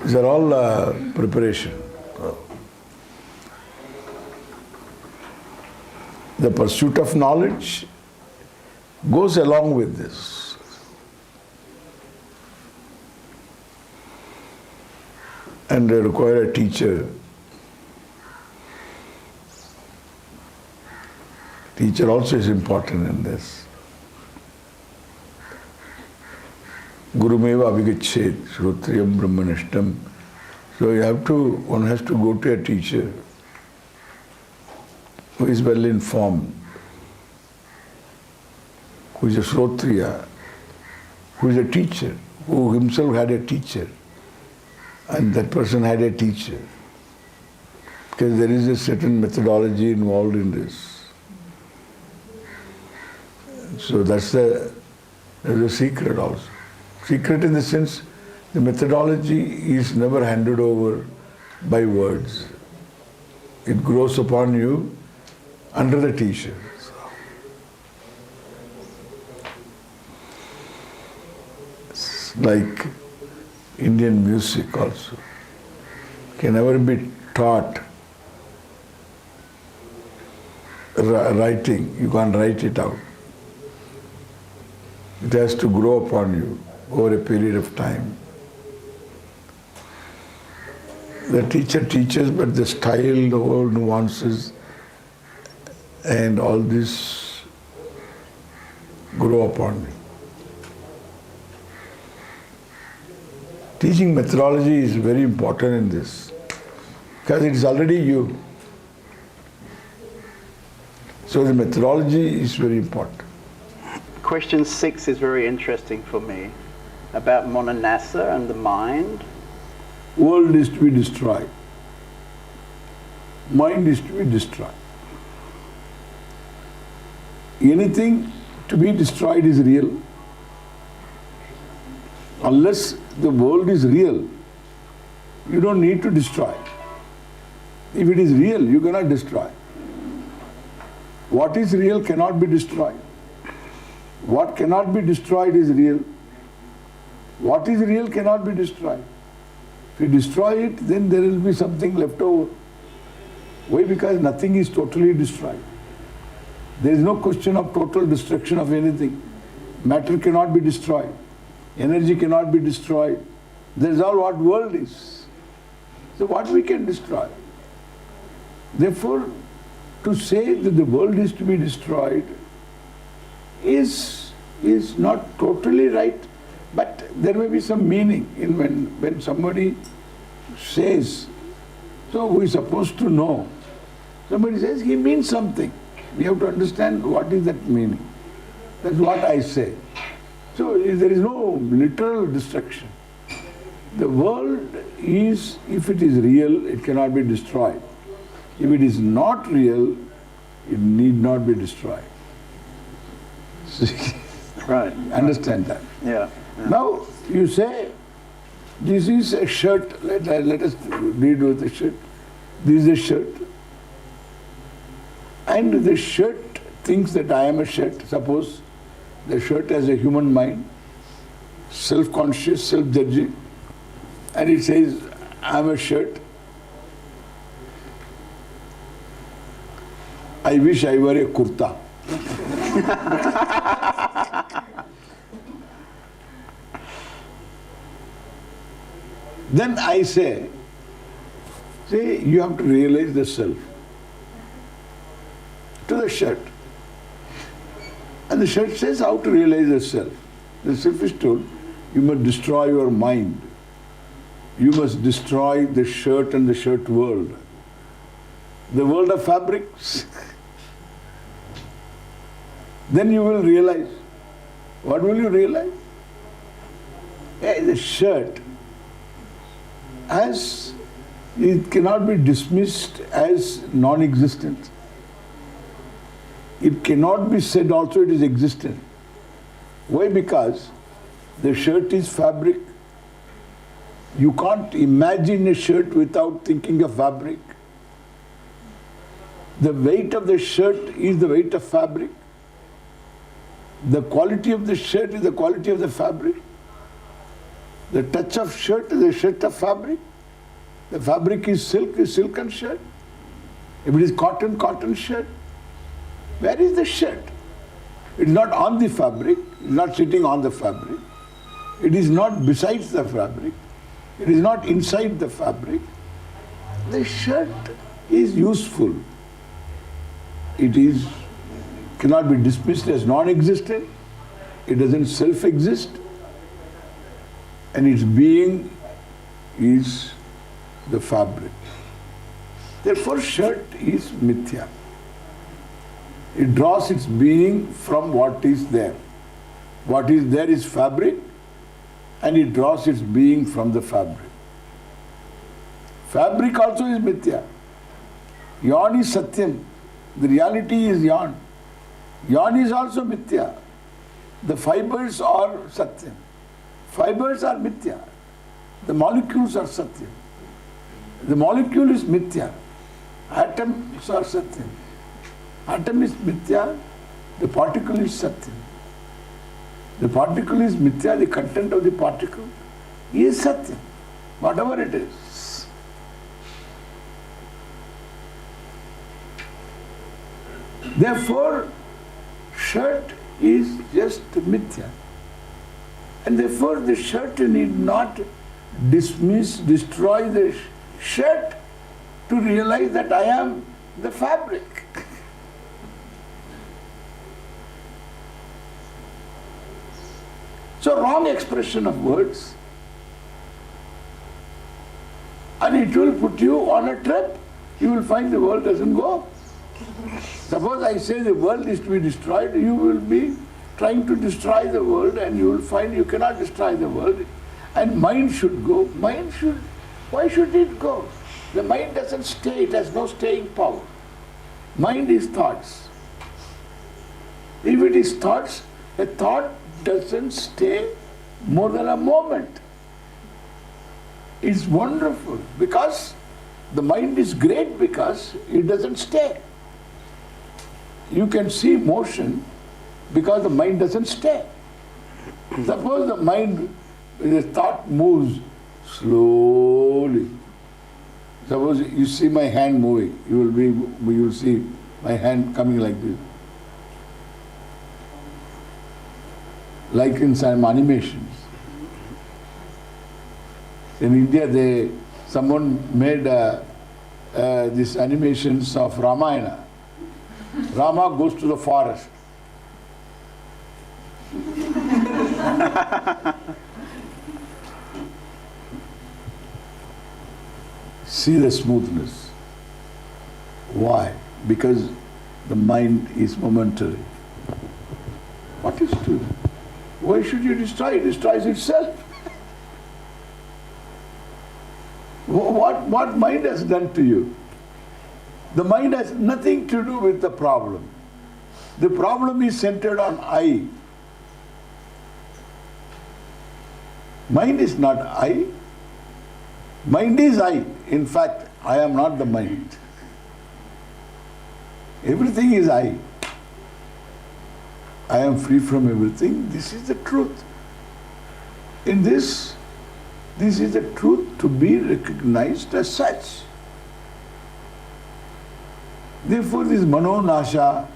these are all preparation. The pursuit of knowledge goes along with this. And they require a teacher. Teacher also is important in this. Gurumeva avigachet, shrotriyam brahmanishtam. So one has to go to a teacher who is well informed, who is a shrotriya, who is a teacher, who himself had a teacher, and that person had a teacher. Because there is a certain methodology involved in this. So that's the secret also. Secret in the sense, the methodology is never handed over by words. It grows upon you under the teacher. It's like Indian music also. Can never be taught writing. You can't write it out. It has to grow upon you over a period of time. The teacher teaches, but the style, the whole nuances, and all this grow upon me. Teaching methodology is very important in this, because it is already you. So the methodology is very important. Question 6 is very interesting for me, about Monanasa and the mind. World is to be destroyed. Mind is to be destroyed. Anything to be destroyed is real. Unless the world is real, you don't need to destroy. If it is real, you cannot destroy. What is real cannot be destroyed. What cannot be destroyed is real. What is real cannot be destroyed. If you destroy it, then there will be something left over. Why? Because nothing is totally destroyed. There is no question of total destruction of anything. Matter cannot be destroyed. Energy cannot be destroyed. That is all what world is. So what we can destroy? Therefore, to say that the world is to be destroyed is not totally right, but there may be some meaning in when somebody says, so we are supposed to know. Somebody says he means something. We have to understand what is that meaning. That's what I say. So there is no literal destruction. The world is, if it is real, it cannot be destroyed. If it is not real, it need not be destroyed. Right. Understand that? Yeah. Now, you say, this is a shirt. Let us read with the shirt. This is a shirt. And the shirt thinks that I am a shirt. Suppose the shirt has a human mind, self-conscious, self-judging, and it says, I am a shirt. I wish I were a kurta. Then I say, you have to realize the self. To the shirt. And the shirt says how to realize the self. The self is told, you must destroy your mind. You must destroy the shirt and the shirt world. The world of fabrics. Then you will realize. What will you realize? The shirt, it cannot be dismissed as non-existent. It cannot be said also it is existent. Why? Because the shirt is fabric. You can't imagine a shirt without thinking of fabric. The weight of the shirt is the weight of fabric. The quality of the shirt is the quality of the fabric. The touch of shirt is the shirt of fabric. The fabric is silken shirt. If it is cotton, cotton shirt. Where is the shirt? It is not on the fabric, it is not sitting on the fabric. It is not besides the fabric. It is not inside the fabric. The shirt is useful. It cannot be dismissed as non-existent. It doesn't self-exist. And its being is the fabric. Therefore, shirt is mithya. It draws its being from what is there. What is there is fabric, and it draws its being from the fabric. Fabric also is mithya. Yawn is Satyam. The reality is yawn. Yawn is also Mithya. The fibers are Satyam. Fibers are Mithya. The molecules are Satyam. The molecule is Mithya. Atoms are Satyam. Atom is Mithya. The particle is Satyam. The particle is Mithya. The content of the particle is Satyam. Whatever it is. Therefore, shirt is just Mithya. And therefore the shirt need not dismiss, destroy the shirt to realize that I am the fabric. So wrong expression of words, and it will put you on a trip. You will find the world doesn't go. Suppose I say the world is to be destroyed, you will be trying to destroy the world, and you will find you cannot destroy the world. And mind should go. Mind should, why should it go? The mind doesn't stay, it has no staying power. Mind is thoughts. If it is thoughts, a thought doesn't stay more than a moment. It's wonderful because the mind is great because it doesn't stay. You can see motion because the mind doesn't stay. Suppose the mind, the thought moves slowly. Suppose you see my hand moving, you will see my hand coming like this. Like in some animations. In India, someone made these animations of Ramayana. Rama goes to the forest. See the smoothness. Why? Because the mind is momentary. What is to? Why should you destroy it? It destroys itself. What mind has done to you? The mind has nothing to do with the problem. The problem is centered on I. Mind is not I. Mind is I. In fact, I am not the mind. Everything is I. I am free from everything. This is the truth. In this is the truth to be recognized as such. Therefore, this Mano-Nasha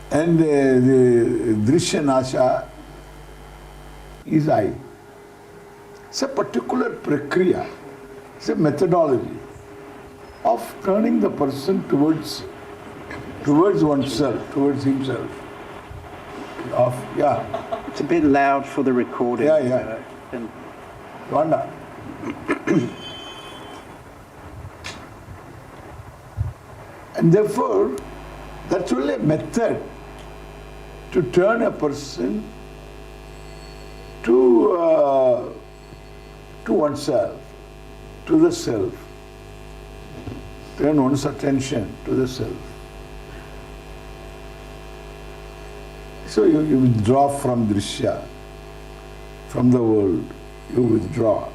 and the Drishya-Nasha is I. It's a particular prakriya, it's a methodology of turning the person towards oneself, towards himself. It's a bit loud for the recording. And Wanda. And therefore, that's only a method to turn a person to oneself, to the self. Turn one's attention to the self. So you withdraw from drishya, from the world. You withdraw.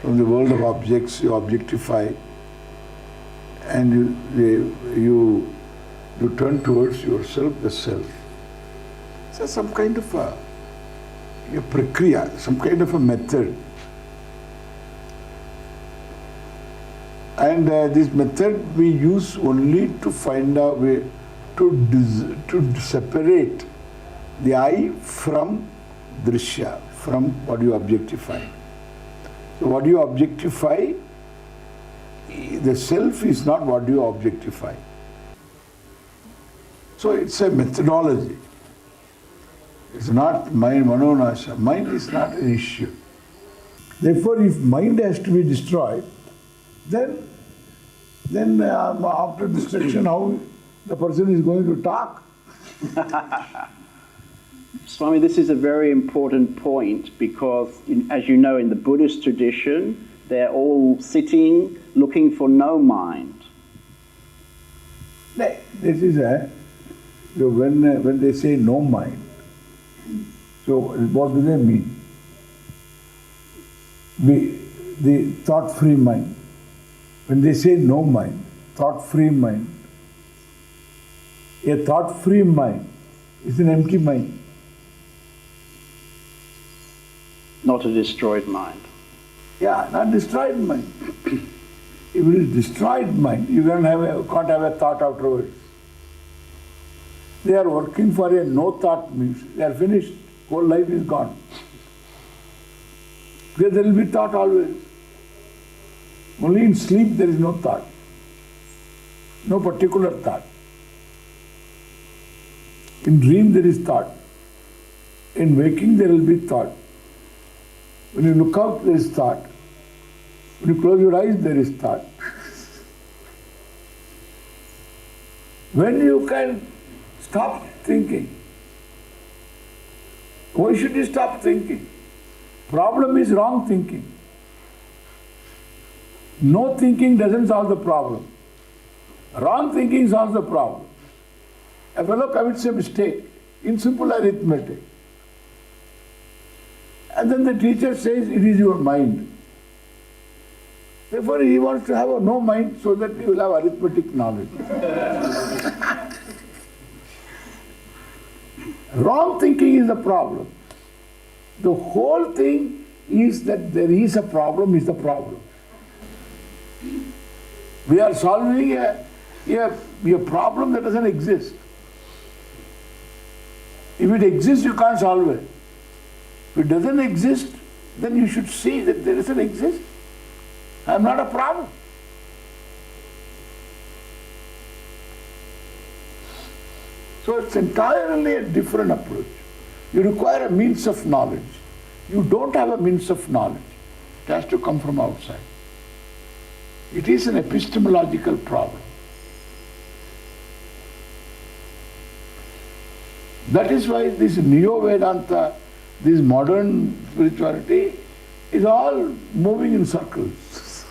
From the world of objects, you objectify, and you turn towards yourself, the self. So some kind of a prakriya, some kind of a method. And this method we use only to find a way to separate the I from drishya, from what you objectify. So what you objectify, the self is not what you objectify. So it's a methodology. It's not mind, Mano-Nasha. Mind is not an issue. Therefore, if mind has to be destroyed, then after destruction, how the person is going to talk? Swami, this is a very important point because, as you know, in the Buddhist tradition, They're all sitting, looking for no mind. This is so when they say no mind, so what do they mean? The thought-free mind. When they say no mind, thought-free mind, a thought-free mind is an empty mind. Not a destroyed mind. Yeah, not destroyed mind. If it is destroyed mind, you can't have a thought afterwards. They are working for a no thought means they are finished. Whole life is gone. Because there will be thought always. Only in sleep there is no thought. No particular thought. In dream there is thought. In waking there will be thought. When you look out there is thought. When you close your eyes there is thought. When you can stop thinking, why should you stop thinking? Problem is wrong thinking. No thinking doesn't solve the problem. Wrong thinking solves the problem. A fellow commits a mistake in simple arithmetic. And then the teacher says it is your mind. Therefore he wants to have a no mind so that he will have arithmetic knowledge. Wrong thinking is the problem. The whole thing is that there is a problem is the problem. We are solving a problem that doesn't exist. If it exists, you can't solve it. If it doesn't exist, then you should see that there doesn't exist. I am not a problem. So it's entirely a different approach. You require a means of knowledge. You don't have a means of knowledge. It has to come from outside. It is an epistemological problem. That is why this Neo-Vedanta, this modern spirituality is all moving in circles.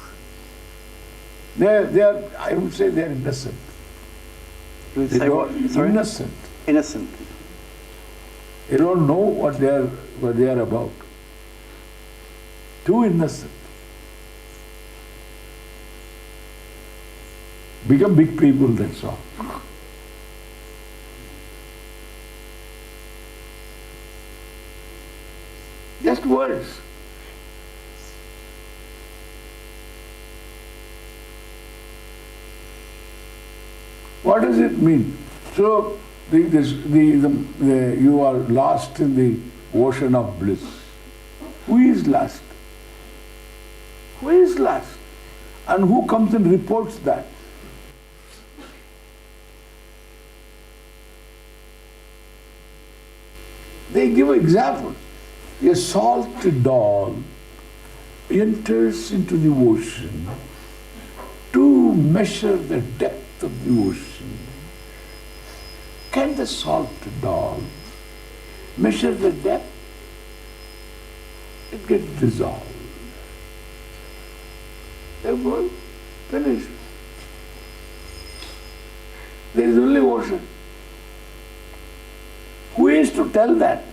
They are, I would say they are innocent. You would say what? Sorry? Innocent. Innocent. They don't know what they are about. Too innocent. Become big people, that's all. Just words. What does it mean? So you are lost in the ocean of bliss. Who is lost? Who is lost? And who comes and reports that? They give examples. A salted dog enters into the ocean to measure the depth of the ocean. Can the salted dog measure the depth? It gets dissolved. Therefore, finished. There is only ocean. Who is to tell that?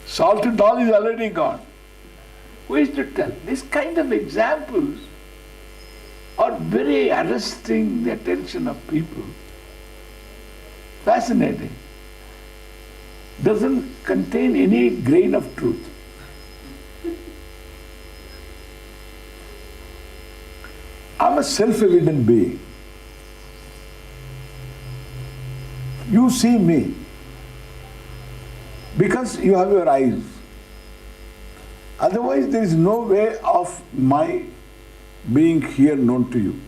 Salted dog is already gone. Who is to tell? This kind of examples are very arresting the attention of people. Fascinating. Doesn't contain any grain of truth. I'm a self-evident being. You see me because you have your eyes. Otherwise, there is no way of my being here known to you.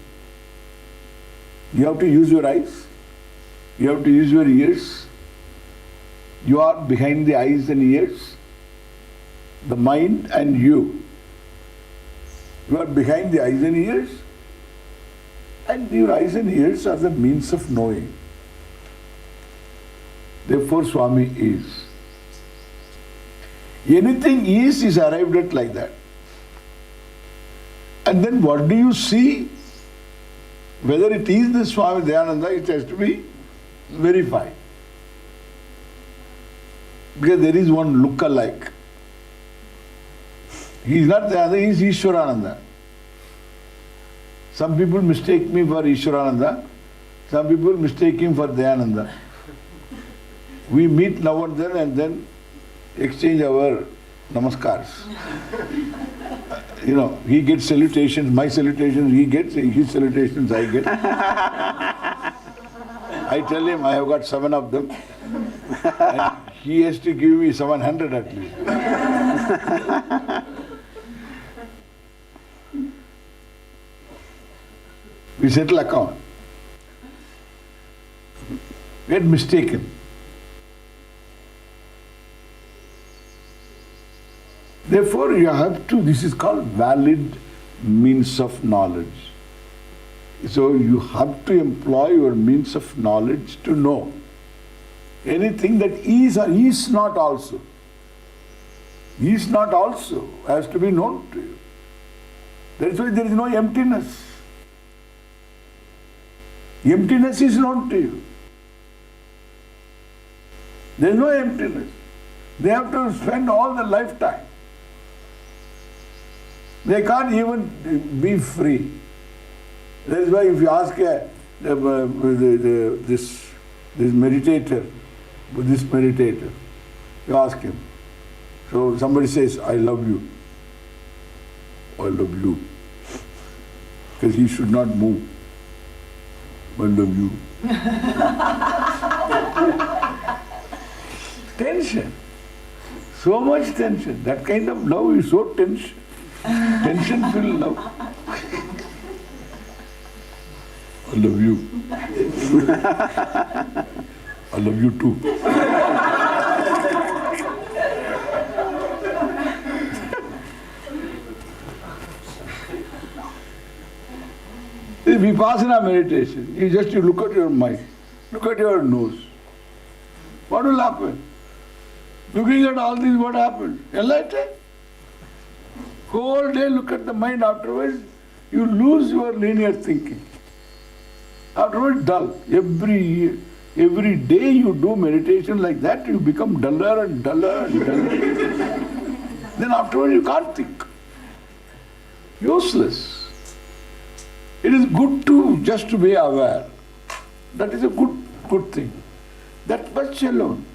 You have to use your eyes. You have to use your ears. You are behind the eyes and ears. The mind and you. You are behind the eyes and ears. And your eyes and ears are the means of knowing. Therefore, Swami is. Anything is arrived at like that. And then what do you see? Whether it is the Swami Dayananda, it has to be verified. Because there is one look-alike. He is not Dayananda, he is Ishwarananda. Some people mistake me for Ishwarananda, some people mistake him for Dayananda. We meet now and then exchange our namaskars. He gets salutations, my salutations he gets, his salutations I get. I tell him I have got 7 of them. And he has to give me 700 at least. We settle account. Get mistaken. Therefore, you have to, this is called valid means of knowledge. So you have to employ your means of knowledge to know anything that is or is not also. Is not also has to be known to you. That is why there is no emptiness. Emptiness is known to you. There is no emptiness. They have to spend all their lifetime. They can't even be free. That is why if you ask this meditator, Buddhist meditator, you ask him. So somebody says, I love you. I love you. Because he should not move. I love you. Tension. So much tension. That kind of love is so tension. Tension-filled love. I love you. I love you too. This is Vipassana meditation. You look at your mind, look at your nose. What will happen? Looking at all this, what happened? Enlightened. Whole day look at the mind, afterwards you lose your linear thinking. Afterwards dull. Every day you do meditation like that, you become duller and duller and duller. Then afterwards you can't think. Useless. It is good to just to be aware. That is a good thing. That much alone.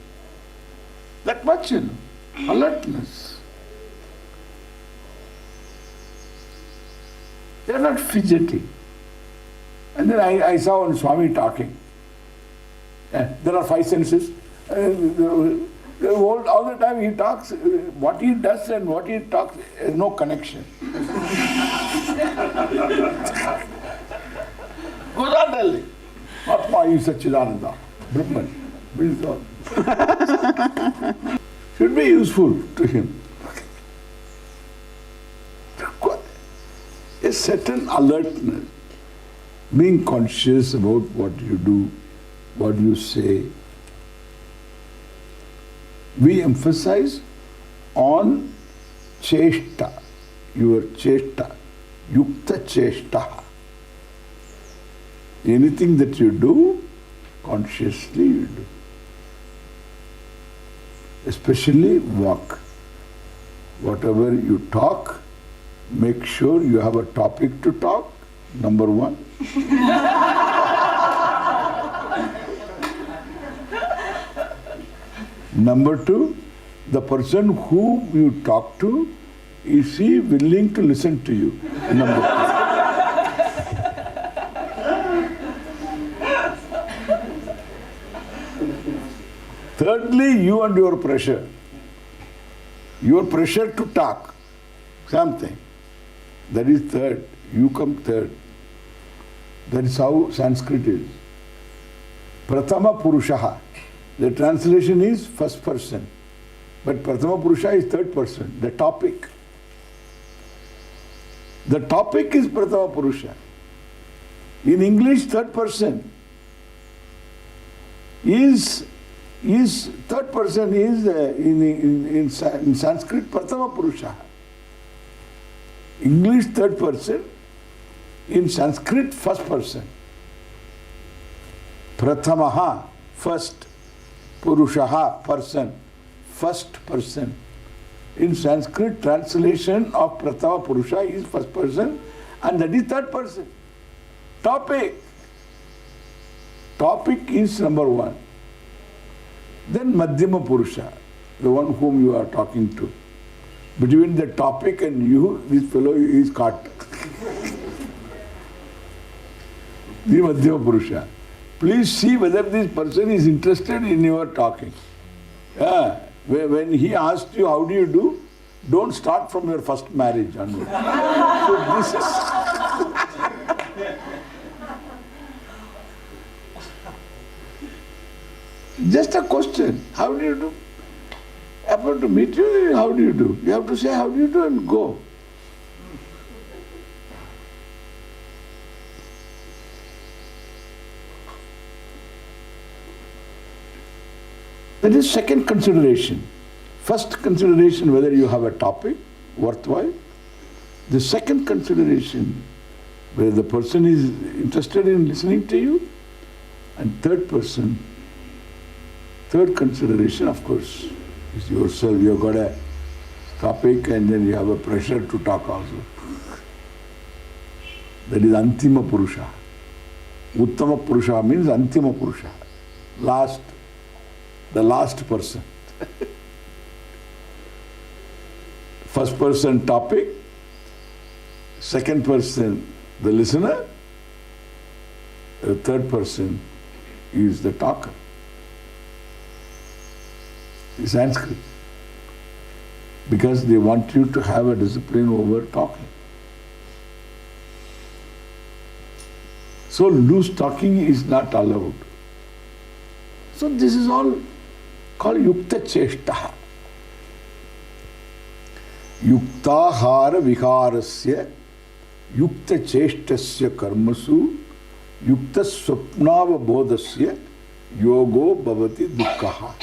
That much alone. Alertness. They are not fidgeting. And then I saw one Swami talking. There are 5 senses. All the time he talks, what he does and what he talks has no connection. Goes on telling. Atma is Satchidananda. Brahman. Should be useful to him. A certain alertness, being conscious about what you do, what you say. We emphasize on cheshta, your cheshta, yukta cheshta. Anything that you do, consciously you do. Especially walk. Whatever you talk, make sure you have a topic to talk, number 1. Number 2, the person who you talk to, is he willing to listen to you? Number 2. Thirdly, you and your pressure. Your pressure to talk something. That is third. You come third. That is how Sanskrit is. Prathama Purushaha. The translation is first person. But Prathama Purusha is third person. The topic. The topic is Prathama Purusha. In English, third person is third person is in Sanskrit Prathama Purusha. English third person, in Sanskrit first person. Prathamaha, first. Purushaha, person. First person. In Sanskrit, translation of Prathama Purusha is first person, and that is third person. Topic. Topic is number one. Then Madhyama Purusha, the one whom you are talking to. Between the topic and you, this fellow is caught. The Madhyama Purusha. Please see whether this person is interested in your talking. Yeah. When he asks you, how do you do? Don't start from your first marriage onward. So this is just a question. How do you do? Happen to meet you, how do you do? You have to say, how do you do, and go. That is second consideration. First consideration, whether you have a topic worthwhile. The second consideration, whether the person is interested in listening to you. And third consideration, of course, is yourself. You have got a topic and then you have a pressure to talk also. That is Antima Purusha. Uttama Purusha means Antima Purusha. The last person. First person topic, second person the listener, the third person is the talker. It's Sanskrit. Because they want you to have a discipline over talking. So loose talking is not allowed. So this is all called Yukta Cheshtaha. Yuktahara Viharasya Yukta Cheshtasya Karmasu Yukta Swapnava Bodhasya Yogo Bhavati Dukkaha.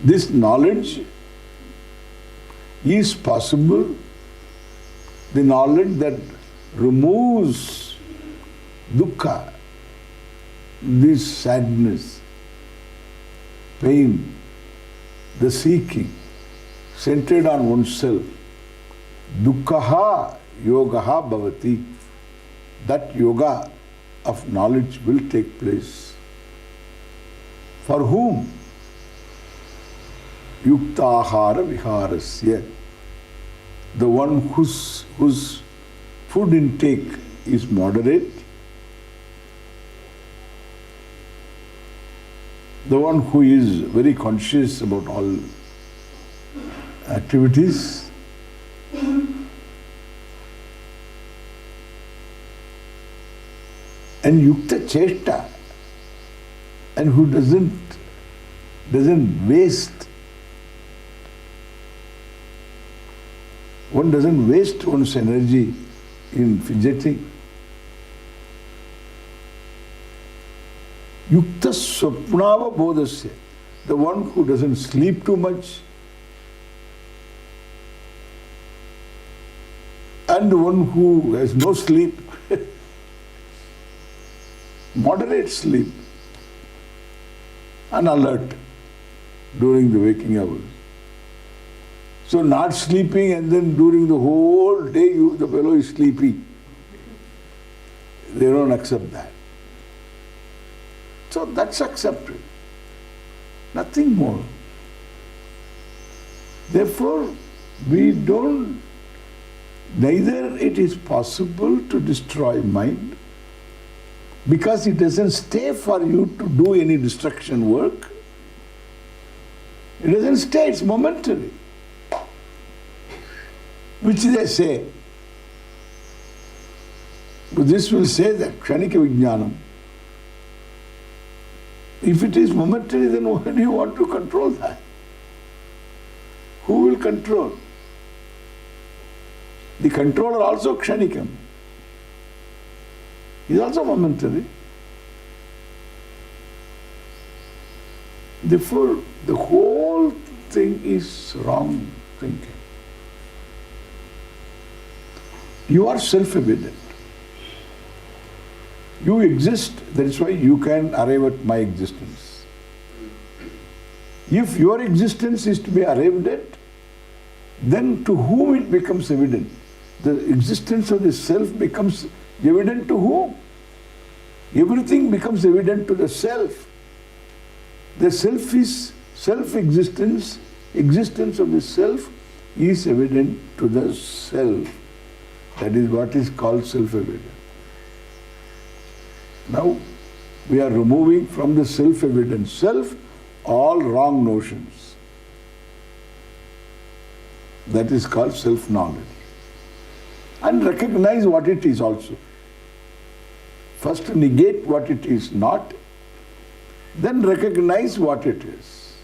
This knowledge is possible, the knowledge that removes dukkha, this sadness, pain, the seeking, centered on oneself. Dukkhaha yogaha bhavati. That yoga of knowledge will take place. For whom? Yuktahara viharasya. The one whose food intake is moderate, the one who is very conscious about all activities, and yukta cheshta, and who doesn't waste. One doesn't waste one's energy in fidgeting. Yukta swapnava bodhasya, the one who doesn't sleep too much, and the one who has no sleep, moderate sleep, and alert during the waking hours. So not sleeping and then during the whole day the fellow is sleepy. They don't accept that. So that's accepted. Nothing more. Therefore, neither it is possible to destroy mind, because it doesn't stay for you to do any destruction work. It doesn't stay, it's momentary. Which they say. This will say that Kshanika Vijnanam. If it is momentary, then why do you want to control that? Who will control? The controller also Kshanikam. He is also momentary. Therefore, the whole thing is wrong thinking. You are self-evident. You exist, that is why you can arrive at my existence. If your existence is to be arrived at, then to whom it becomes evident? The existence of the self becomes evident to whom? Everything becomes evident to the self. The self is self-existence. Existence of the self is evident to the self. That is what is called self-evident. Now, we are removing from the self-evident self all wrong notions. That is called self-knowledge. And recognize what it is also. First negate what it is not, then recognize what it is.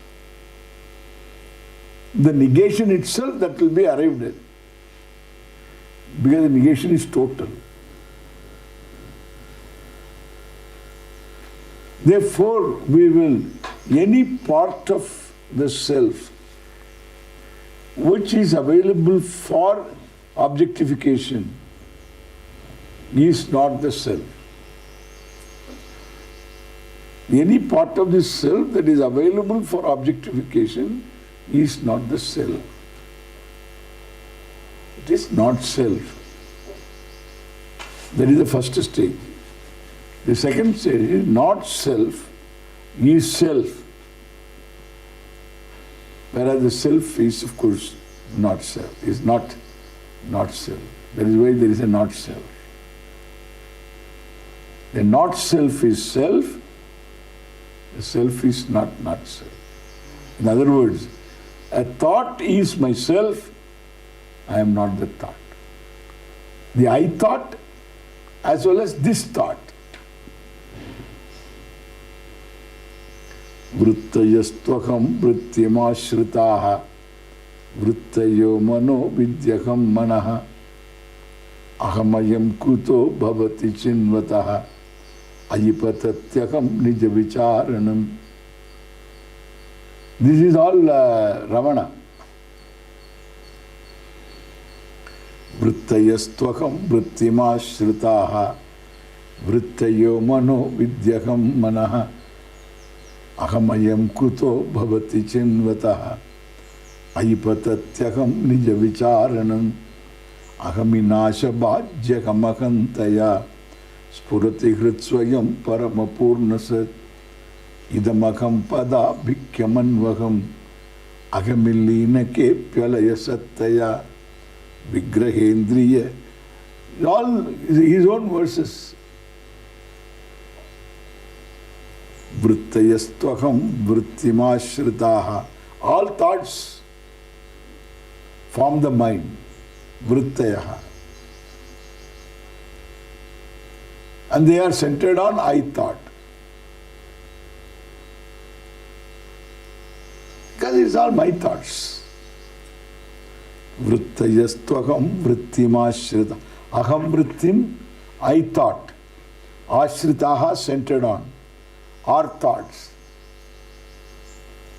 The negation itself, that will be arrived at. Because the negation is total. Therefore, we will, any part of the self which is available for objectification is not the self. Any part of the self that is available for objectification is not the self. It is not self. That is the first stage. The second stage is not self, is self. Whereas the self is, of course, not self, is not self. That is why there is a not self. The not self is self, the self is not self. In other words, a thought is myself, I am not the thought. The I thought as well as this thought. Vrittayastvaham vrityamashritaha vrittayo mano vidyaham manaha ahamayam kuto bhavati chinvataha ayipatatyaham nija vicharanam. This is all Ramana. Vrittayastvaham vrityamashritaha vrittayo mano vidyaham manaha ahamayam kuto bhavati chinvataha ayipatatyaham nija vicharanam ahaminasha bhajyakamahantaya spurati hritsvayam paramapurnasat idamaham pada bhikkyamanvaham ahamillina kepyalaya sattaya vigrahendriya. All his own verses. Vrittayastvaham vrittimashritaha. All thoughts form the mind. Vrittayaha. And they are centered on I thought. Because it's all my thoughts. Vrittayastvaham vrittimashrita. Aham vrittim, I thought. Ashritaha, centered on. Are thoughts.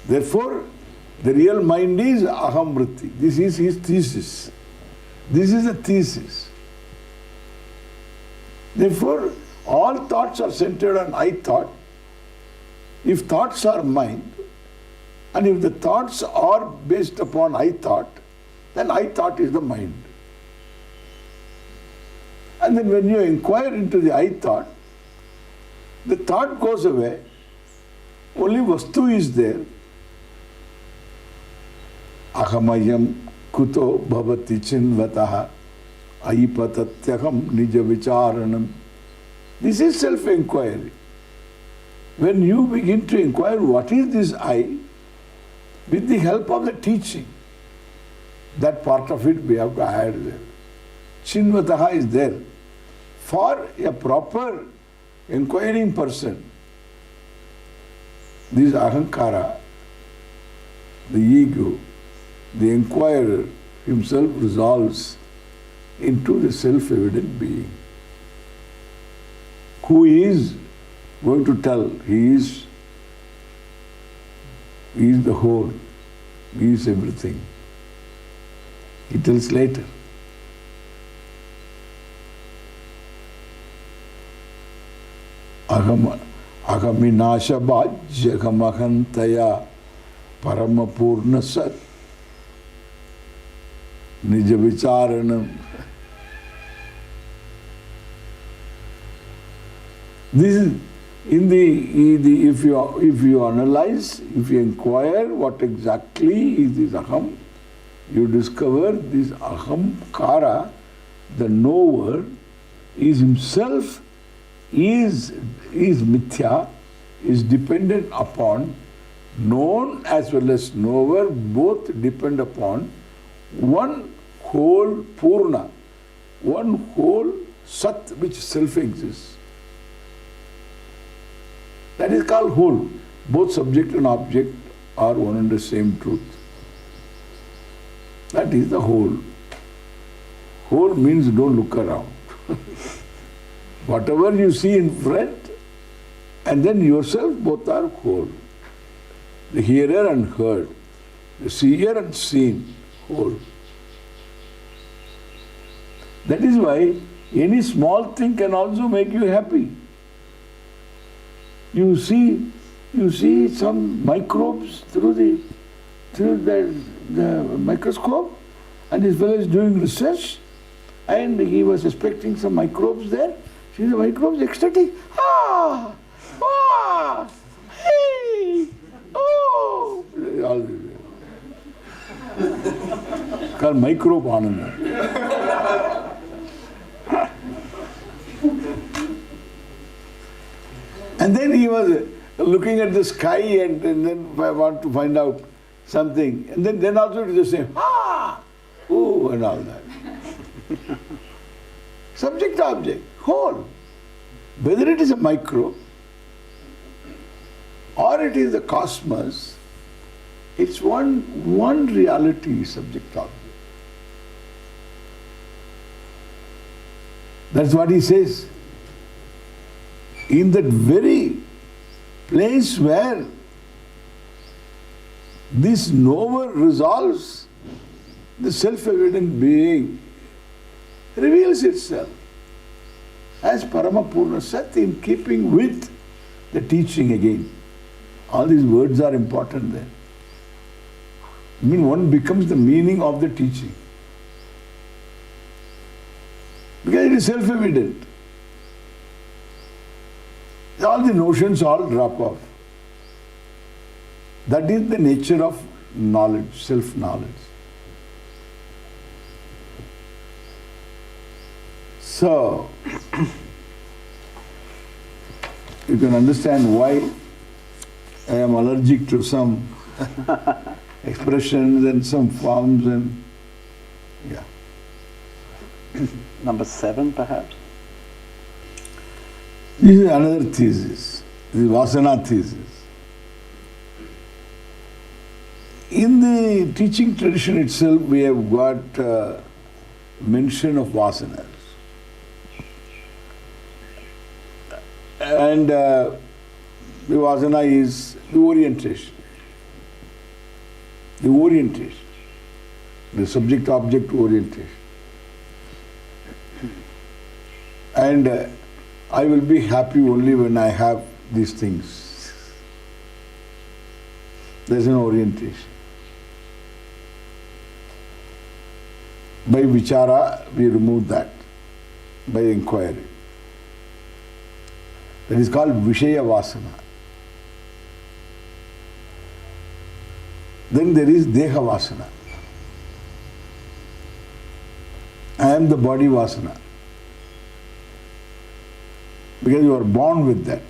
Therefore, the real mind is aham vritti. This is his thesis. This is a thesis. Therefore, all thoughts are centered on I thought. If thoughts are mind, and if the thoughts are based upon I thought, then I thought is the mind. And then when you inquire into the I thought, the thought goes away, only vastu is there. Ahamayam kuto bhavati chinvataha ayipatatyaham nija vicharanam. This is self-inquiry. When you begin to inquire what is this I, with the help of the teaching, that part of it we have to add there. Chinvataha is there. For a proper inquiring person, this ahankara, the ego, the inquirer himself resolves into the self-evident being, who is going to tell he is the whole, He is everything. He tells later. Ahaminasha bhajyagamahantaya paramapurna sat nija vicharanam. This is if you analyze, if you inquire what exactly is this aham, you discover this ahamkara, the knower, is himself is mithya, is dependent upon known as well as knower, both depend upon one whole purna, one whole sat which self exists. That is called whole. Both subject and object are one and the same truth. That is the whole. Whole means don't look around. Whatever you see in front and then yourself, both are whole. The hearer and heard, the seer and seen, whole. That is why any small thing can also make you happy. You see some microbes through the microscope, and this fellow is doing research, and he was expecting some microbes there. See the microbes ecstatic. Ah! Ah! Hey! Oh! All called microbe ananda. And then he was looking at the sky and then I want to find out something. And then also it is the same. Ah! Ooh, and all that. Subject object, whole. Whether it is a micro or it is the cosmos, it's one reality, subject object. That's what he says. In that very place where this knower resolves, the self-evident being reveals itself as Paramapurna Sat, in keeping with the teaching again. All these words are important there. I mean, one becomes the meaning of the teaching. Because it is self-evident. All the notions all drop off. That is the nature of knowledge, self-knowledge. So, you can understand why I am allergic to some expressions and some forms and yeah. Number 7, perhaps? This is another thesis, the Vasana thesis. In the teaching tradition itself, we have got mention of vasanas. And the vasana is the orientation. The orientation. The subject-object orientation. And I will be happy only when I have these things. There's an orientation. By vichara, we remove that. By inquiry. That is called Vishaya Vasana. Then there is Deha Vasana. I am the body Vasana. Because you are born with that.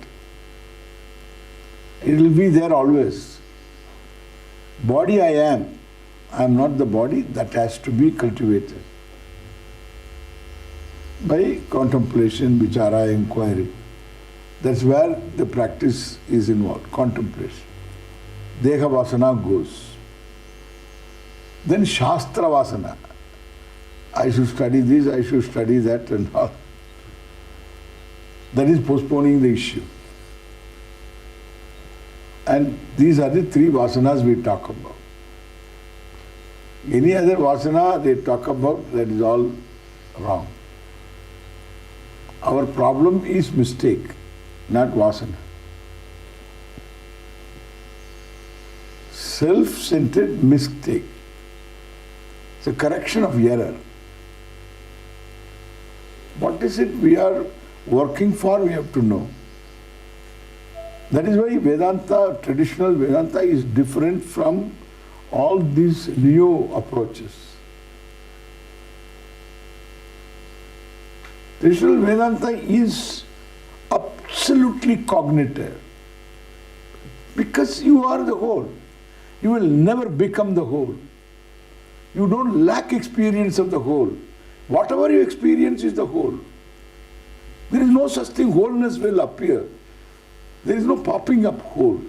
It will be there always. Body I am not the body, that has to be cultivated. By contemplation, vichara, inquiry. That's where the practice is involved, contemplation. Deha Vasana goes. Then Shastra Vasana. I should study this, I should study that and all. That is postponing the issue. And these are the 3 vasanas we talk about. Any other vasana they talk about, that is all wrong. Our problem is mistake, not vasana. Self-centered mistake. It's a correction of error. What is it we are working for, we have to know. That is why Vedanta, traditional Vedanta is different from all these new approaches. Traditional Vedanta is absolutely cognitive. Because you are the whole. You will never become the whole. You don't lack experience of the whole. Whatever you experience is the whole. There is no such thing, wholeness will appear. There is no popping up whole.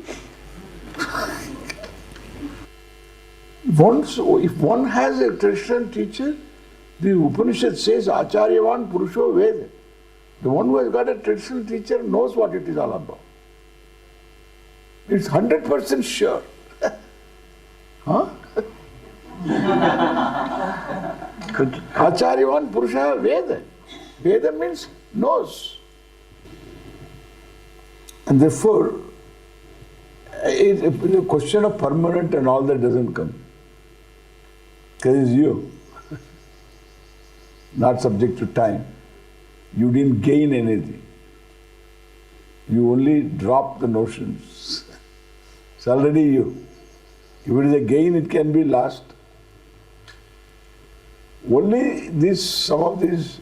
If one has a traditional teacher, the Upanishad says, Acharyavan Purusho Veda. The one who has got a traditional teacher knows what it is all about. It's 100% sure. Huh? Acharyavan Purusha Veda. Veda means knows. And therefore, the question of permanent and all that doesn't come. Because it's you. Not subject to time. You didn't gain anything. You only dropped the notions. It's already you. If it is a gain, it can be lost. Only some of these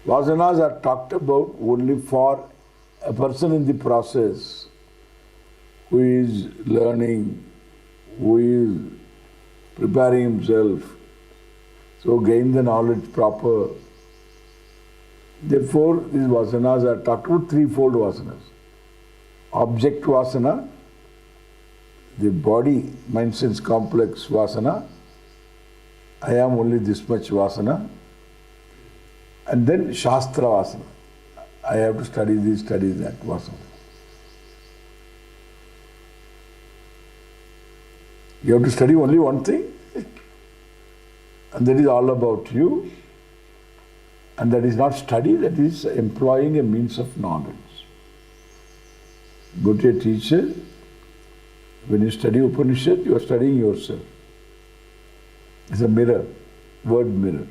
vasanas are talked about only for a person in the process who is learning, who is preparing himself, so gain the knowledge proper. Therefore, these vasanas are talked about threefold vasanas. Object vasana, the body, mind, sense complex vasana. I am only this much vasana. And then Shastra vasana. I have to study this, study that vasana. You have to study only one thing, and that is all about you. And that is not study, that is employing a means of knowledge. Go to a teacher. When you study Upanishad, you are studying yourself. It's a mirror, word mirror.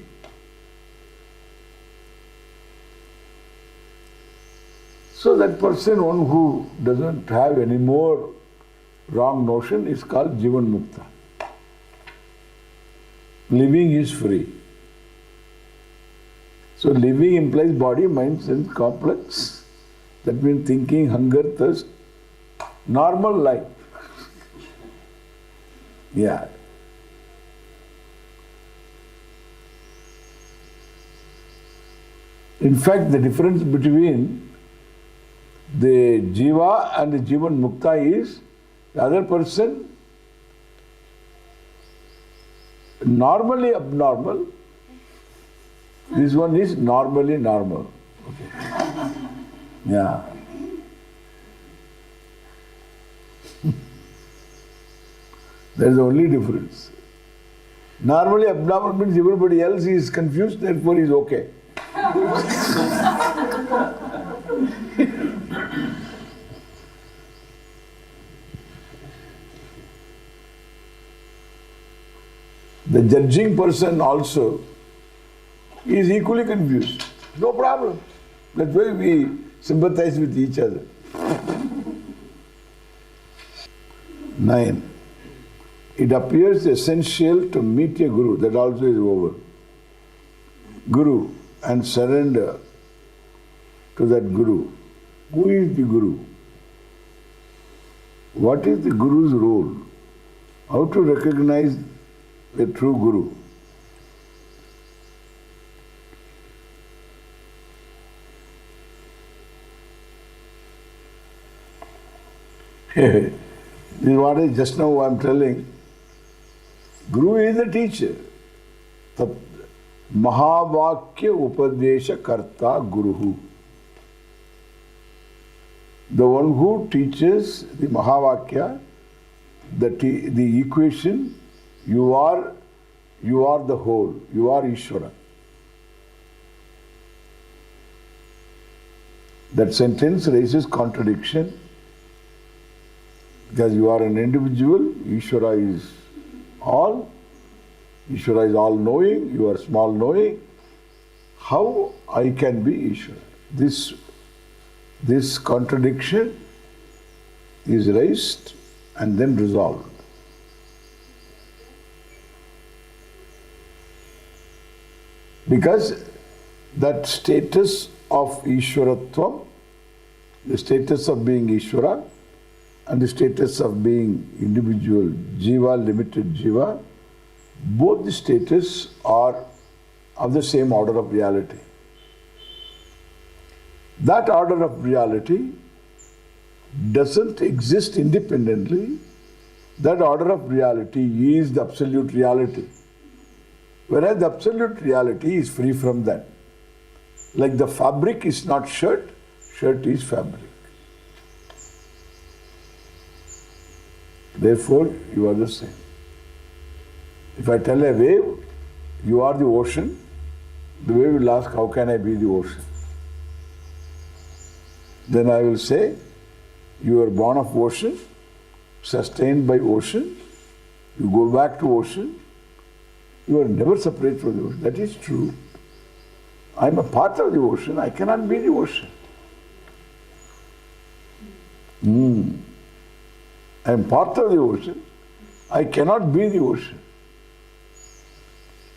So that person, one who doesn't have any more wrong notion, is called Jivan Mukta. Living is free. So living implies body, mind, sense, complex. That means thinking, hunger, thirst, normal life. Yeah. In fact, the difference between the Jiva and the Jivan Mukta is the other person normally abnormal. This one is normally normal. Okay. Yeah. That is the only difference. Normally abnormal means everybody else is confused, therefore he is okay. The judging person also is equally confused. No problem. That's why we sympathize with each other. 9. It appears essential to meet a guru. That also is over. Guru and surrender to that guru. Who is the guru? What is the guru's role? How to recognize a true guru? This is what I just now I am telling. Guru is the teacher. Tat Mahavakya Upadesha Karta Guruhu. The one who teaches the Mahavakya, the equation, you are you are the whole, you are Ishvara. That sentence raises contradiction because you are an individual, Ishvara is all knowing, you are small knowing. How I can be Ishvara? This contradiction is raised and then resolved. Because that status of Ishvaratvam, the status of being Ishvara, and the status of being individual Jiva, limited Jiva, both the status are of the same order of reality. That order of reality doesn't exist independently. That order of reality is the absolute reality. Whereas the absolute reality is free from that. Like the fabric is not shirt, shirt is fabric. Therefore, you are the same. If I tell a wave, you are the ocean, the wave will ask, how can I be the ocean? Then I will say, you are born of ocean, sustained by ocean, you go back to ocean, you are never separate from the ocean. That is true. I am a part of the ocean, I cannot be the ocean. I am part of the ocean, I cannot be the ocean.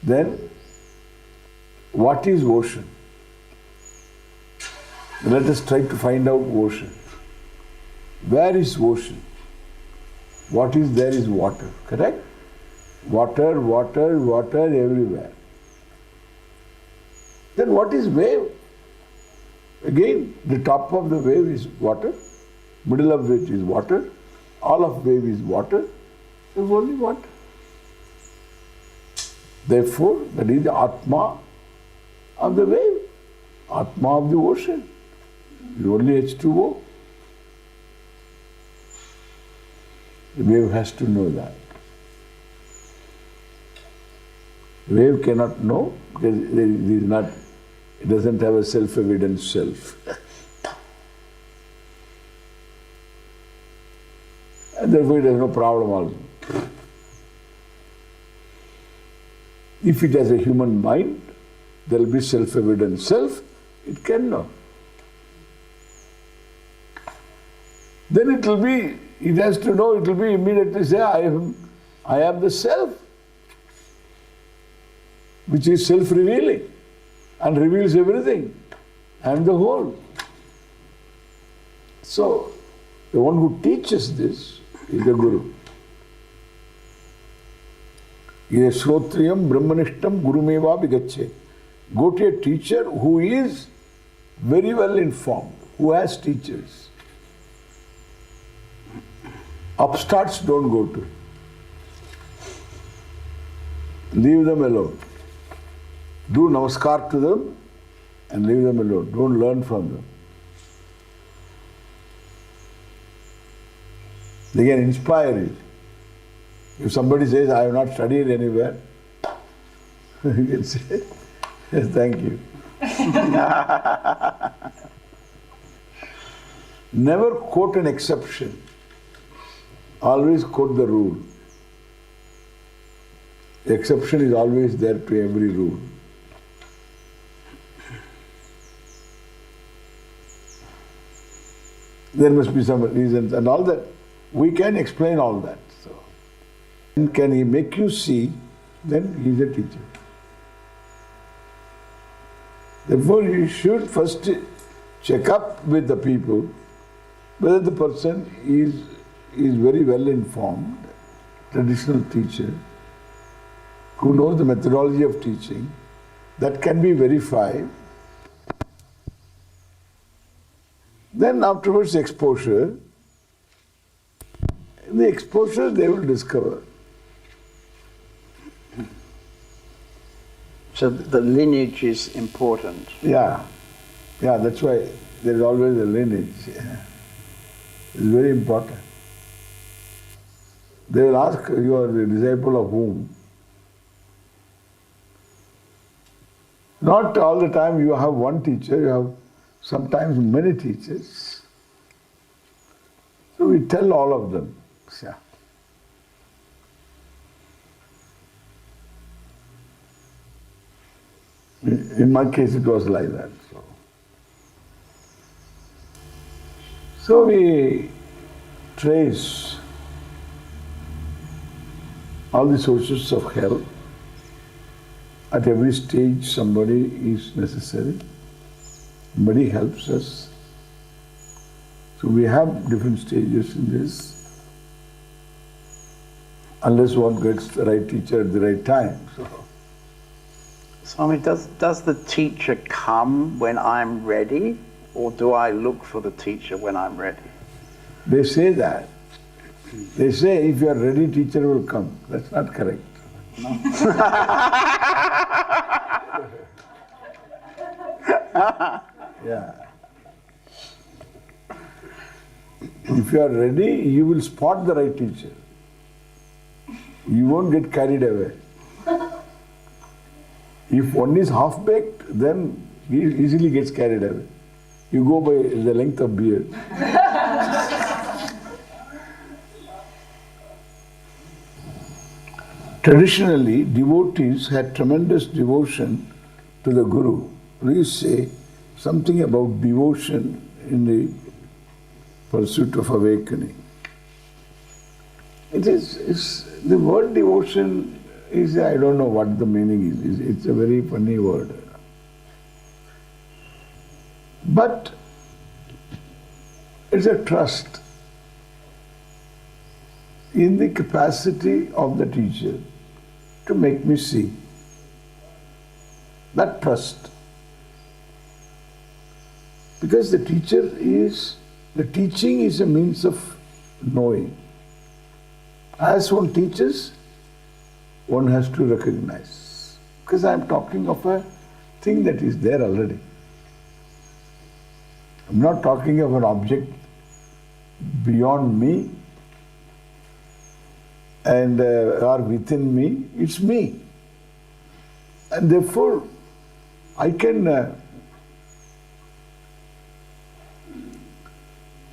Then, what is ocean? Let us try to find out ocean. Where is ocean? What is there is water, correct? Water, water, water everywhere. Then what is wave? Again, the top of the wave is water, middle of it is water, all of wave is water, there is only water. Therefore, that is the Atma of the wave, Atma of the ocean. It is only H2O. The wave has to know that. The wave cannot know because it doesn't have a self-evident self. And therefore it has no problem also. If it has a human mind, there will be self-evident self, it can know. Then it has to know, it will be immediately say, I am the self, which is self-revealing and reveals everything. I am the whole. So, the one who teaches this is the Guru. Ye Shrotriyam Brahmanishtam Gurumeva Vigacche. Go to a teacher who is very well informed, who has teachers. Upstarts don't go to. Leave them alone. Do namaskar to them and leave them alone. Don't learn from them. They can inspire you. If somebody says, I have not studied anywhere, you can say, yes, thank you. Never quote an exception. Always quote the rule. The exception is always there to every rule. There must be some reasons and all that. We can explain all that. So, can he make you see? Then he is a teacher. Therefore, you should first check up with the people whether the person is very well informed, traditional teacher, who knows the methodology of teaching, that can be verified. Then afterwards exposure. In the exposure they will discover. So the lineage is important. Yeah, that's why there is always a lineage. Yeah. It's very important. They will ask, you are the disciple of whom? Not all the time you have one teacher, you have sometimes many teachers. So we tell all of them. Yeah. In my case, it was like that. So we trace all the sources of hell. At every stage, somebody is necessary. Somebody helps us. So we have different stages in this. Unless one gets the right teacher at the right time. So. Swami, does the teacher come when I'm ready, or do I look for the teacher when I'm ready? They say that. They say if you are ready, teacher will come. That's not correct. No. Yeah. If you are ready, you will spot the right teacher. You won't get carried away. If one is half-baked, then he easily gets carried away. You go by the length of beard. Traditionally, devotees had tremendous devotion to the Guru. Please say something about devotion in the pursuit of awakening. The word devotion is, I don't know what the meaning is. It's a very funny word. But it's a trust in the capacity of the teacher to make me see. That trust. Because the teaching is a means of knowing. As one teaches, one has to recognize. Because I am talking of a thing that is there already. I'm not talking of an object beyond me and or within me. It's me. And therefore, I can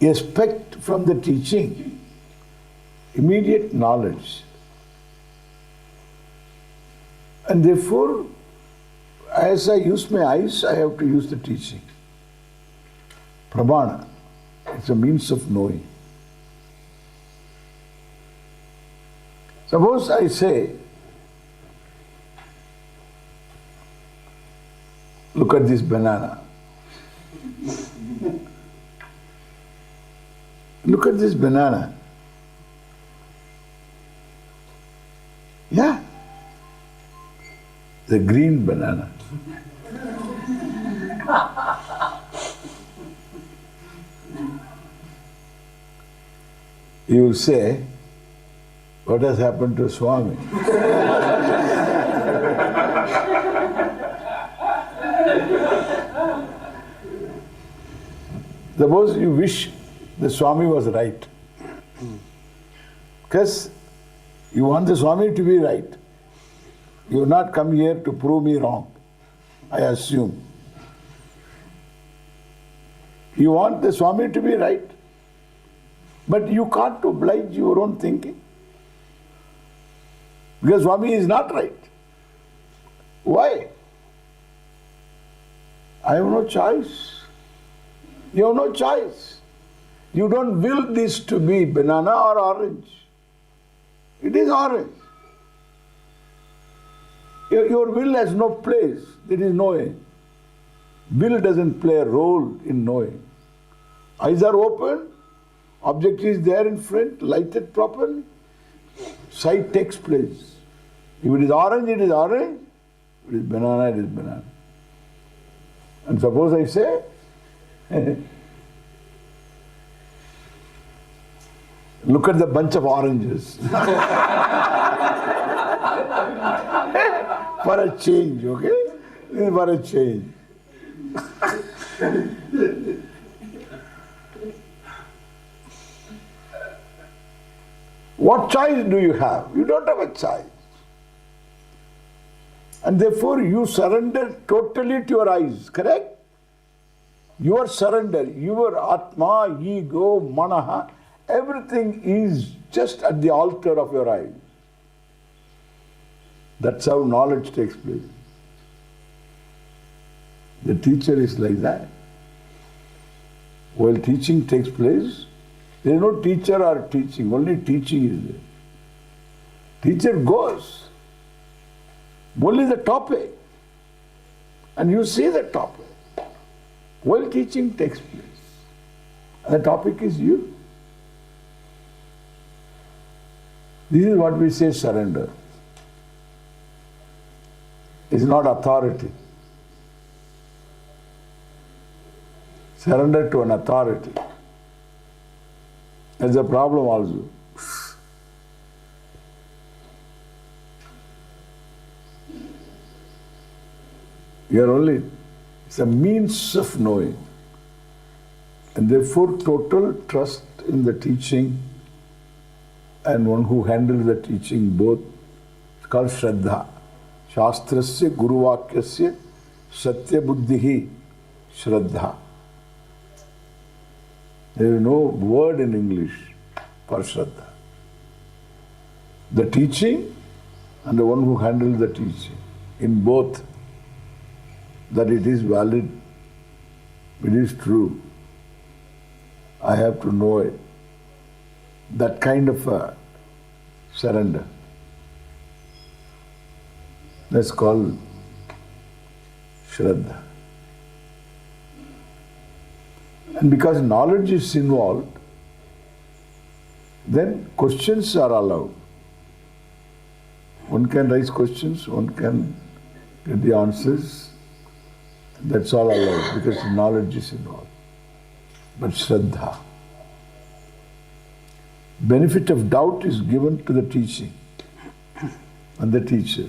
expect from the teaching immediate knowledge. And therefore, as I use my eyes, I have to use the teaching. Pramana. It's a means of knowing. Suppose I say, look at this banana. Look at this banana. Yeah. The green banana. You will say, what has happened to Swami? Suppose you wish the Swami was right. Because you want the Swami to be right. You have not come here to prove me wrong, I assume. You want the Swami to be right, but you can't oblige your own thinking. Because Swami is not right. Why? I have no choice. You have no choice. You don't will this to be banana or orange. It is orange. Your will has no place. There is knowing. Will doesn't play a role in knowing. Eyes are open, object is there in front, lighted properly, sight takes place. If it is orange, it is orange. If it is banana, it is banana. And suppose I say, look at the bunch of oranges. For a change, okay? For a change. What choice do you have? You don't have a choice. And therefore you surrender totally to your eyes, correct? Your surrender, your Atma, ego, Manaha, everything is just at the altar of your eyes. That's how knowledge takes place. The teacher is like that. While teaching takes place, there is no teacher or teaching, only teaching is there. Teacher goes, only the topic, and you see the topic. While teaching takes place, and the topic is you. This is what we say surrender. It's not authority. Surrender to an authority. That's a problem also. It's a means of knowing. And therefore total trust in the teaching and one who handles the teaching both, it's called Shraddha. Shastrasya Guruvakyasya Satya Buddhihi Shraddha. There is no word in English for Shraddha. The teaching and the one who handles the teaching, in both, that it is valid, it is true. I have to know it. That kind of a surrender. That's called Shraddha. And because knowledge is involved, then questions are allowed. One can raise questions, one can get the answers. That's all allowed because knowledge is involved. But Shraddha. Benefit of doubt is given to the teaching and the teacher.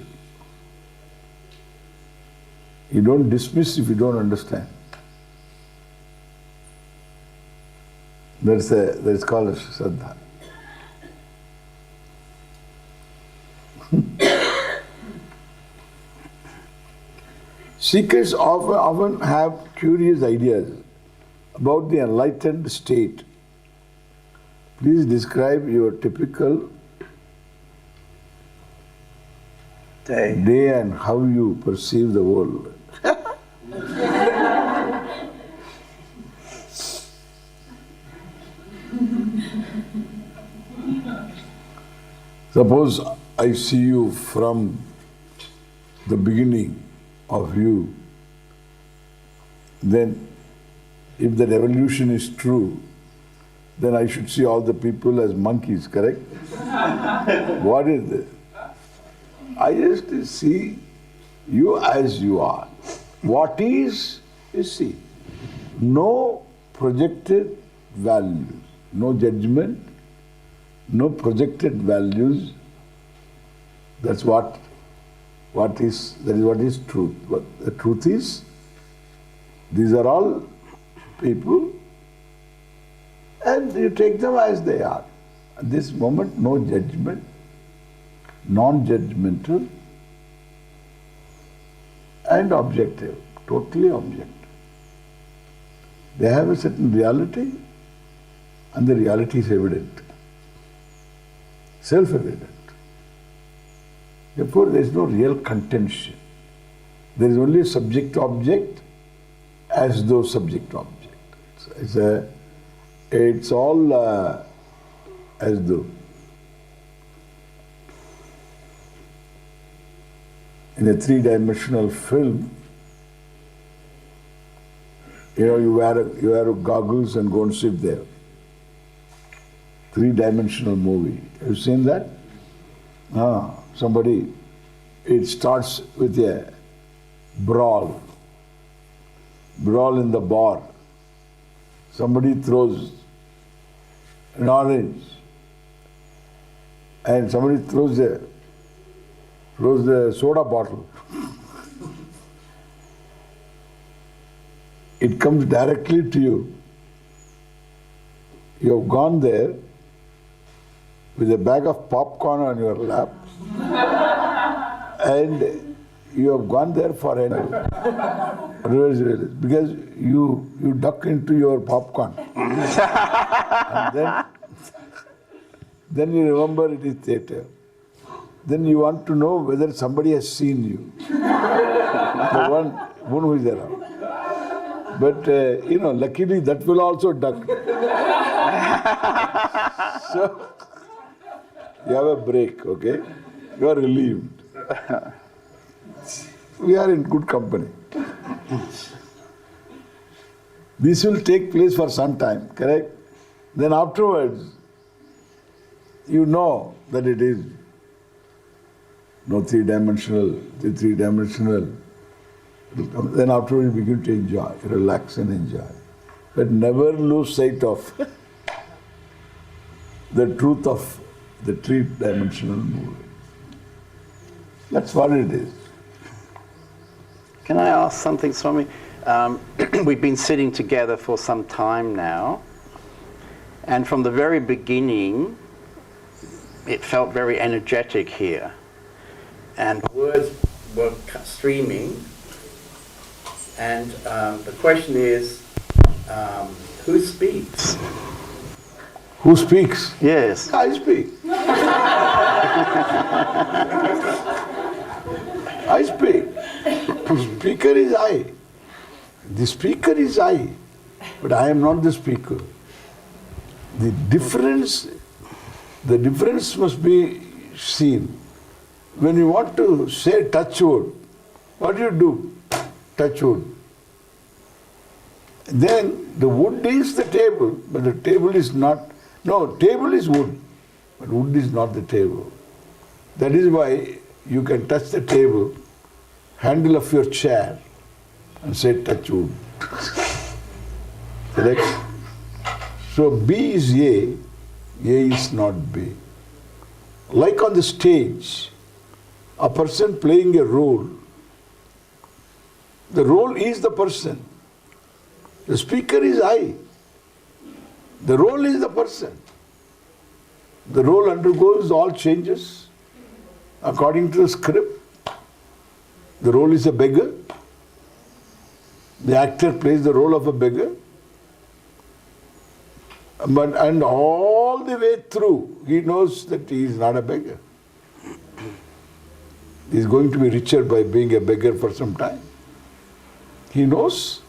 You don't dismiss if you don't understand. That's called Shraddha. Seekers often have curious ideas about the enlightened state. Please describe your typical day and how you perceive the world. Suppose I see you from the beginning of you, then if that evolution is true, then I should see all the people as monkeys, correct? What is this? I just see you as you are. What is, you see. No projected values, no judgment, no projected values. That is what is truth. But the truth is, these are all people, and you take them as they are. At this moment, no judgment, non-judgmental, and objective, totally objective. They have a certain reality, and the reality is evident, self-evident. Therefore, there is no real contention. There is only subject-object as though subject-object. It's all as though. In a three-dimensional film, you wear goggles and go and sit there. Three-dimensional movie. Have you seen that? It starts with a brawl in the bar. Somebody throws an orange and somebody throws the soda bottle. It comes directly to you. You have gone there with a bag of popcorn on your lap and you have gone there for an reverse realist because you duck into your popcorn. And then you remember it is theatre. Then you want to know whether somebody has seen you. The one who is around. But, luckily that will also duck. So, you have a break, okay? You are relieved. We are in good company. This will take place for some time, correct? Then afterwards, you know that it is no three-dimensional. Then afterwards you begin to enjoy, relax and enjoy. But never lose sight of the truth of the three-dimensional movement. That's what it is. Can I ask something, Swami? We've been sitting together for some time now, and from the very beginning, it felt very energetic here. And words were streaming, and the question is, who speaks? Who speaks? Yes. I speak. I speak. Speaker is I. The speaker is I, but I am not the speaker. The difference must be seen. When you want to say touch wood, what do? Touch wood. Then the wood is the table, but the table is not. No, table is wood, but wood is not the table. That is why you can touch the table, handle of your chair, and say touch wood. Correct? So B is A is not B. Like on the stage, a person playing a role, the role is the person. The speaker is I. The role is the person. The role undergoes all changes according to the script. The role is a beggar. The actor plays the role of a beggar. And all the way through, he knows that he is not a beggar. He is going to be richer by being a beggar for some time. He knows.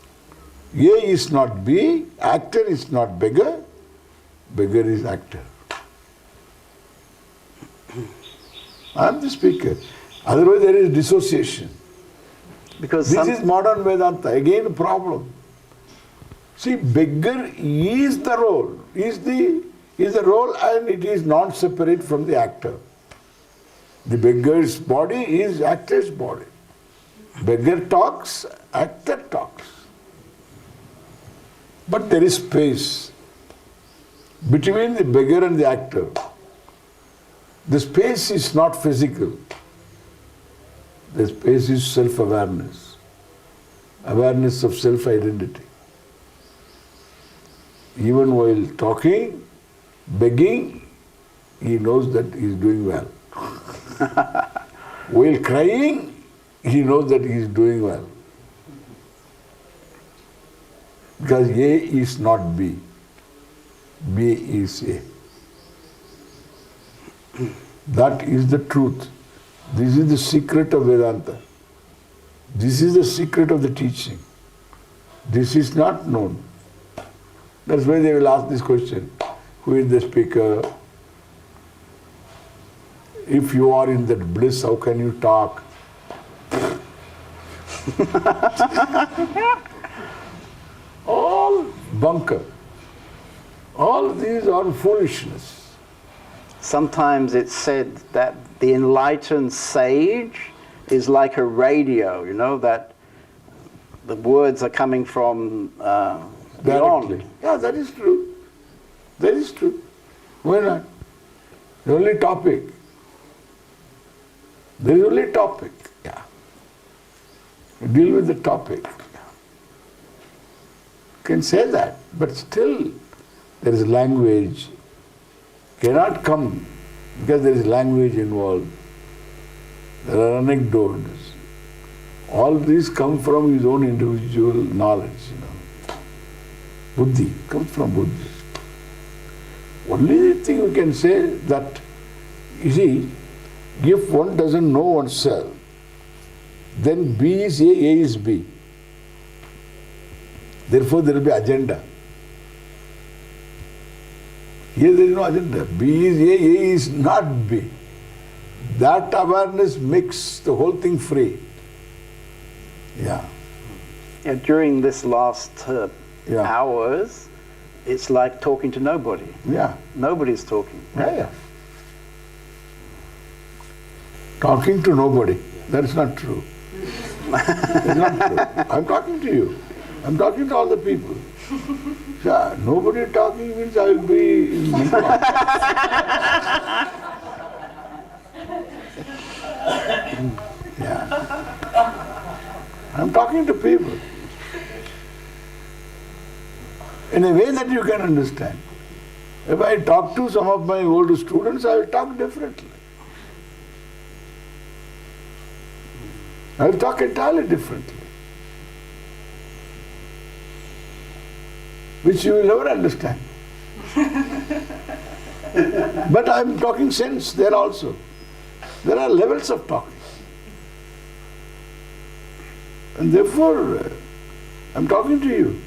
A is not B, actor is not beggar, beggar is actor. I am the speaker. Otherwise there is dissociation. Because this is modern Vedanta. Again a problem. See, beggar is the role. Is the role, and it is not separate from the actor. The beggar's body is actor's body. Beggar talks, actor talks. But there is space between the beggar and the actor. The space is not physical. The space is self-awareness. Awareness of self-identity. Even while talking, begging, he knows that he is doing well. While crying, he knows that he is doing well. Because A is not B. B is A. That is the truth. This is the secret of Vedanta. This is the secret of the teaching. This is not known. That's why they will ask this question. Who is the speaker? If you are in that bliss, how can you talk? All bunker. All these are foolishness. Sometimes it's said that the enlightened sage is like a radio, that the words are coming from beyond. Directly. Yeah, that is true. That is true. Why not? The only topic. There is only topic. Yeah. You deal with the topic. Yeah. You can say that, but still there is language. Cannot come because there is language involved. There are anecdotes. All these come from his own individual knowledge, Buddhi comes from Buddhi. Only thing we can say that, you see, if one doesn't know oneself, then B is A is B. Therefore there will be agenda. Here there is no agenda. B is A is not B. That awareness makes the whole thing free. Yeah. Yeah, during this last Yeah. hours, it's like talking to nobody. Yeah. Nobody's talking. Yeah. Talking to nobody. That's not true. It's not true. I'm talking to you. I'm talking to all the people. Yeah, nobody talking means I will be in mental Yeah. I'm talking to people in a way that you can understand. If I talk to some of my old students, I will talk differently. I will talk entirely differently, which you will never understand. But I am talking sense there also. There are levels of talking. And therefore, I am talking to you.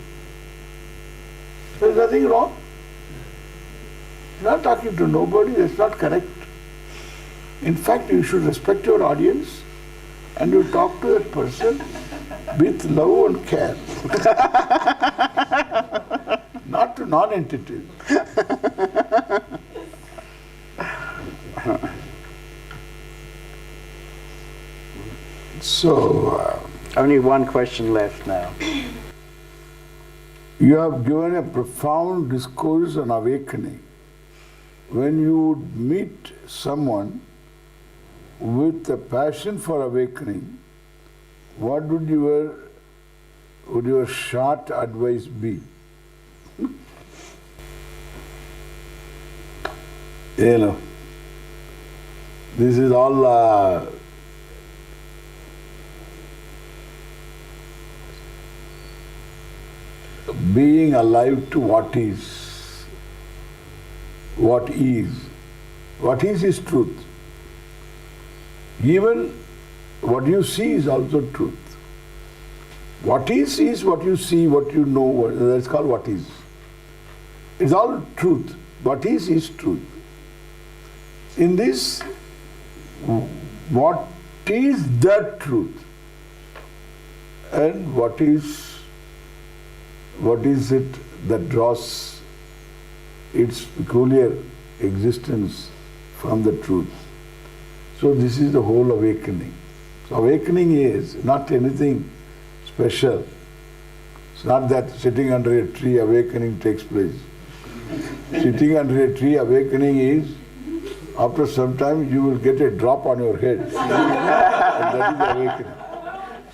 There is nothing wrong. You are not talking to nobody, that's not correct. In fact, you should respect your audience and you talk to that person with love and care. Not to non-entities. So, Only one question left now. you have given a profound discourse on awakening. When you would meet someone with a passion for awakening, what would your short advice be? This is all being alive to what is. What is. What is truth. Even what you see is also truth. What is what you see, what you know, that's called what is. It's all truth. What is truth. In this, what is that truth? And what is it that draws its peculiar existence from the truth? So this is the whole awakening. So awakening is not anything special. It's not that sitting under a tree awakening takes place. Sitting under a tree awakening is, after some time you will get a drop on your head. And that is awakening.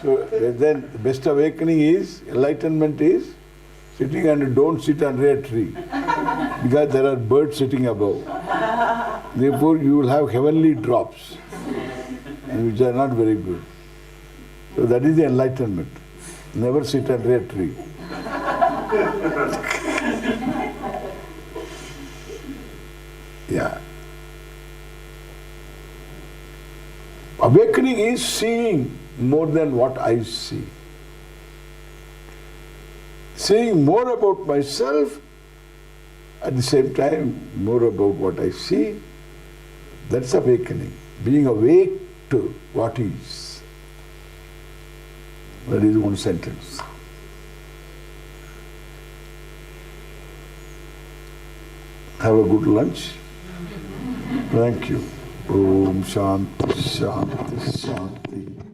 So then the best awakening is, enlightenment is, sitting under, don't sit under a tree. Because there are birds sitting above. Therefore you will have heavenly drops, which are not very good. So that is the enlightenment. Never sit under a tree. Yeah. Awakening is seeing more than what I see. Seeing more about myself, at the same time more about what I see. That's awakening. Being awake to what is. That is one sentence. Have a good lunch. Thank you. Om Shanti Shanti Shanti.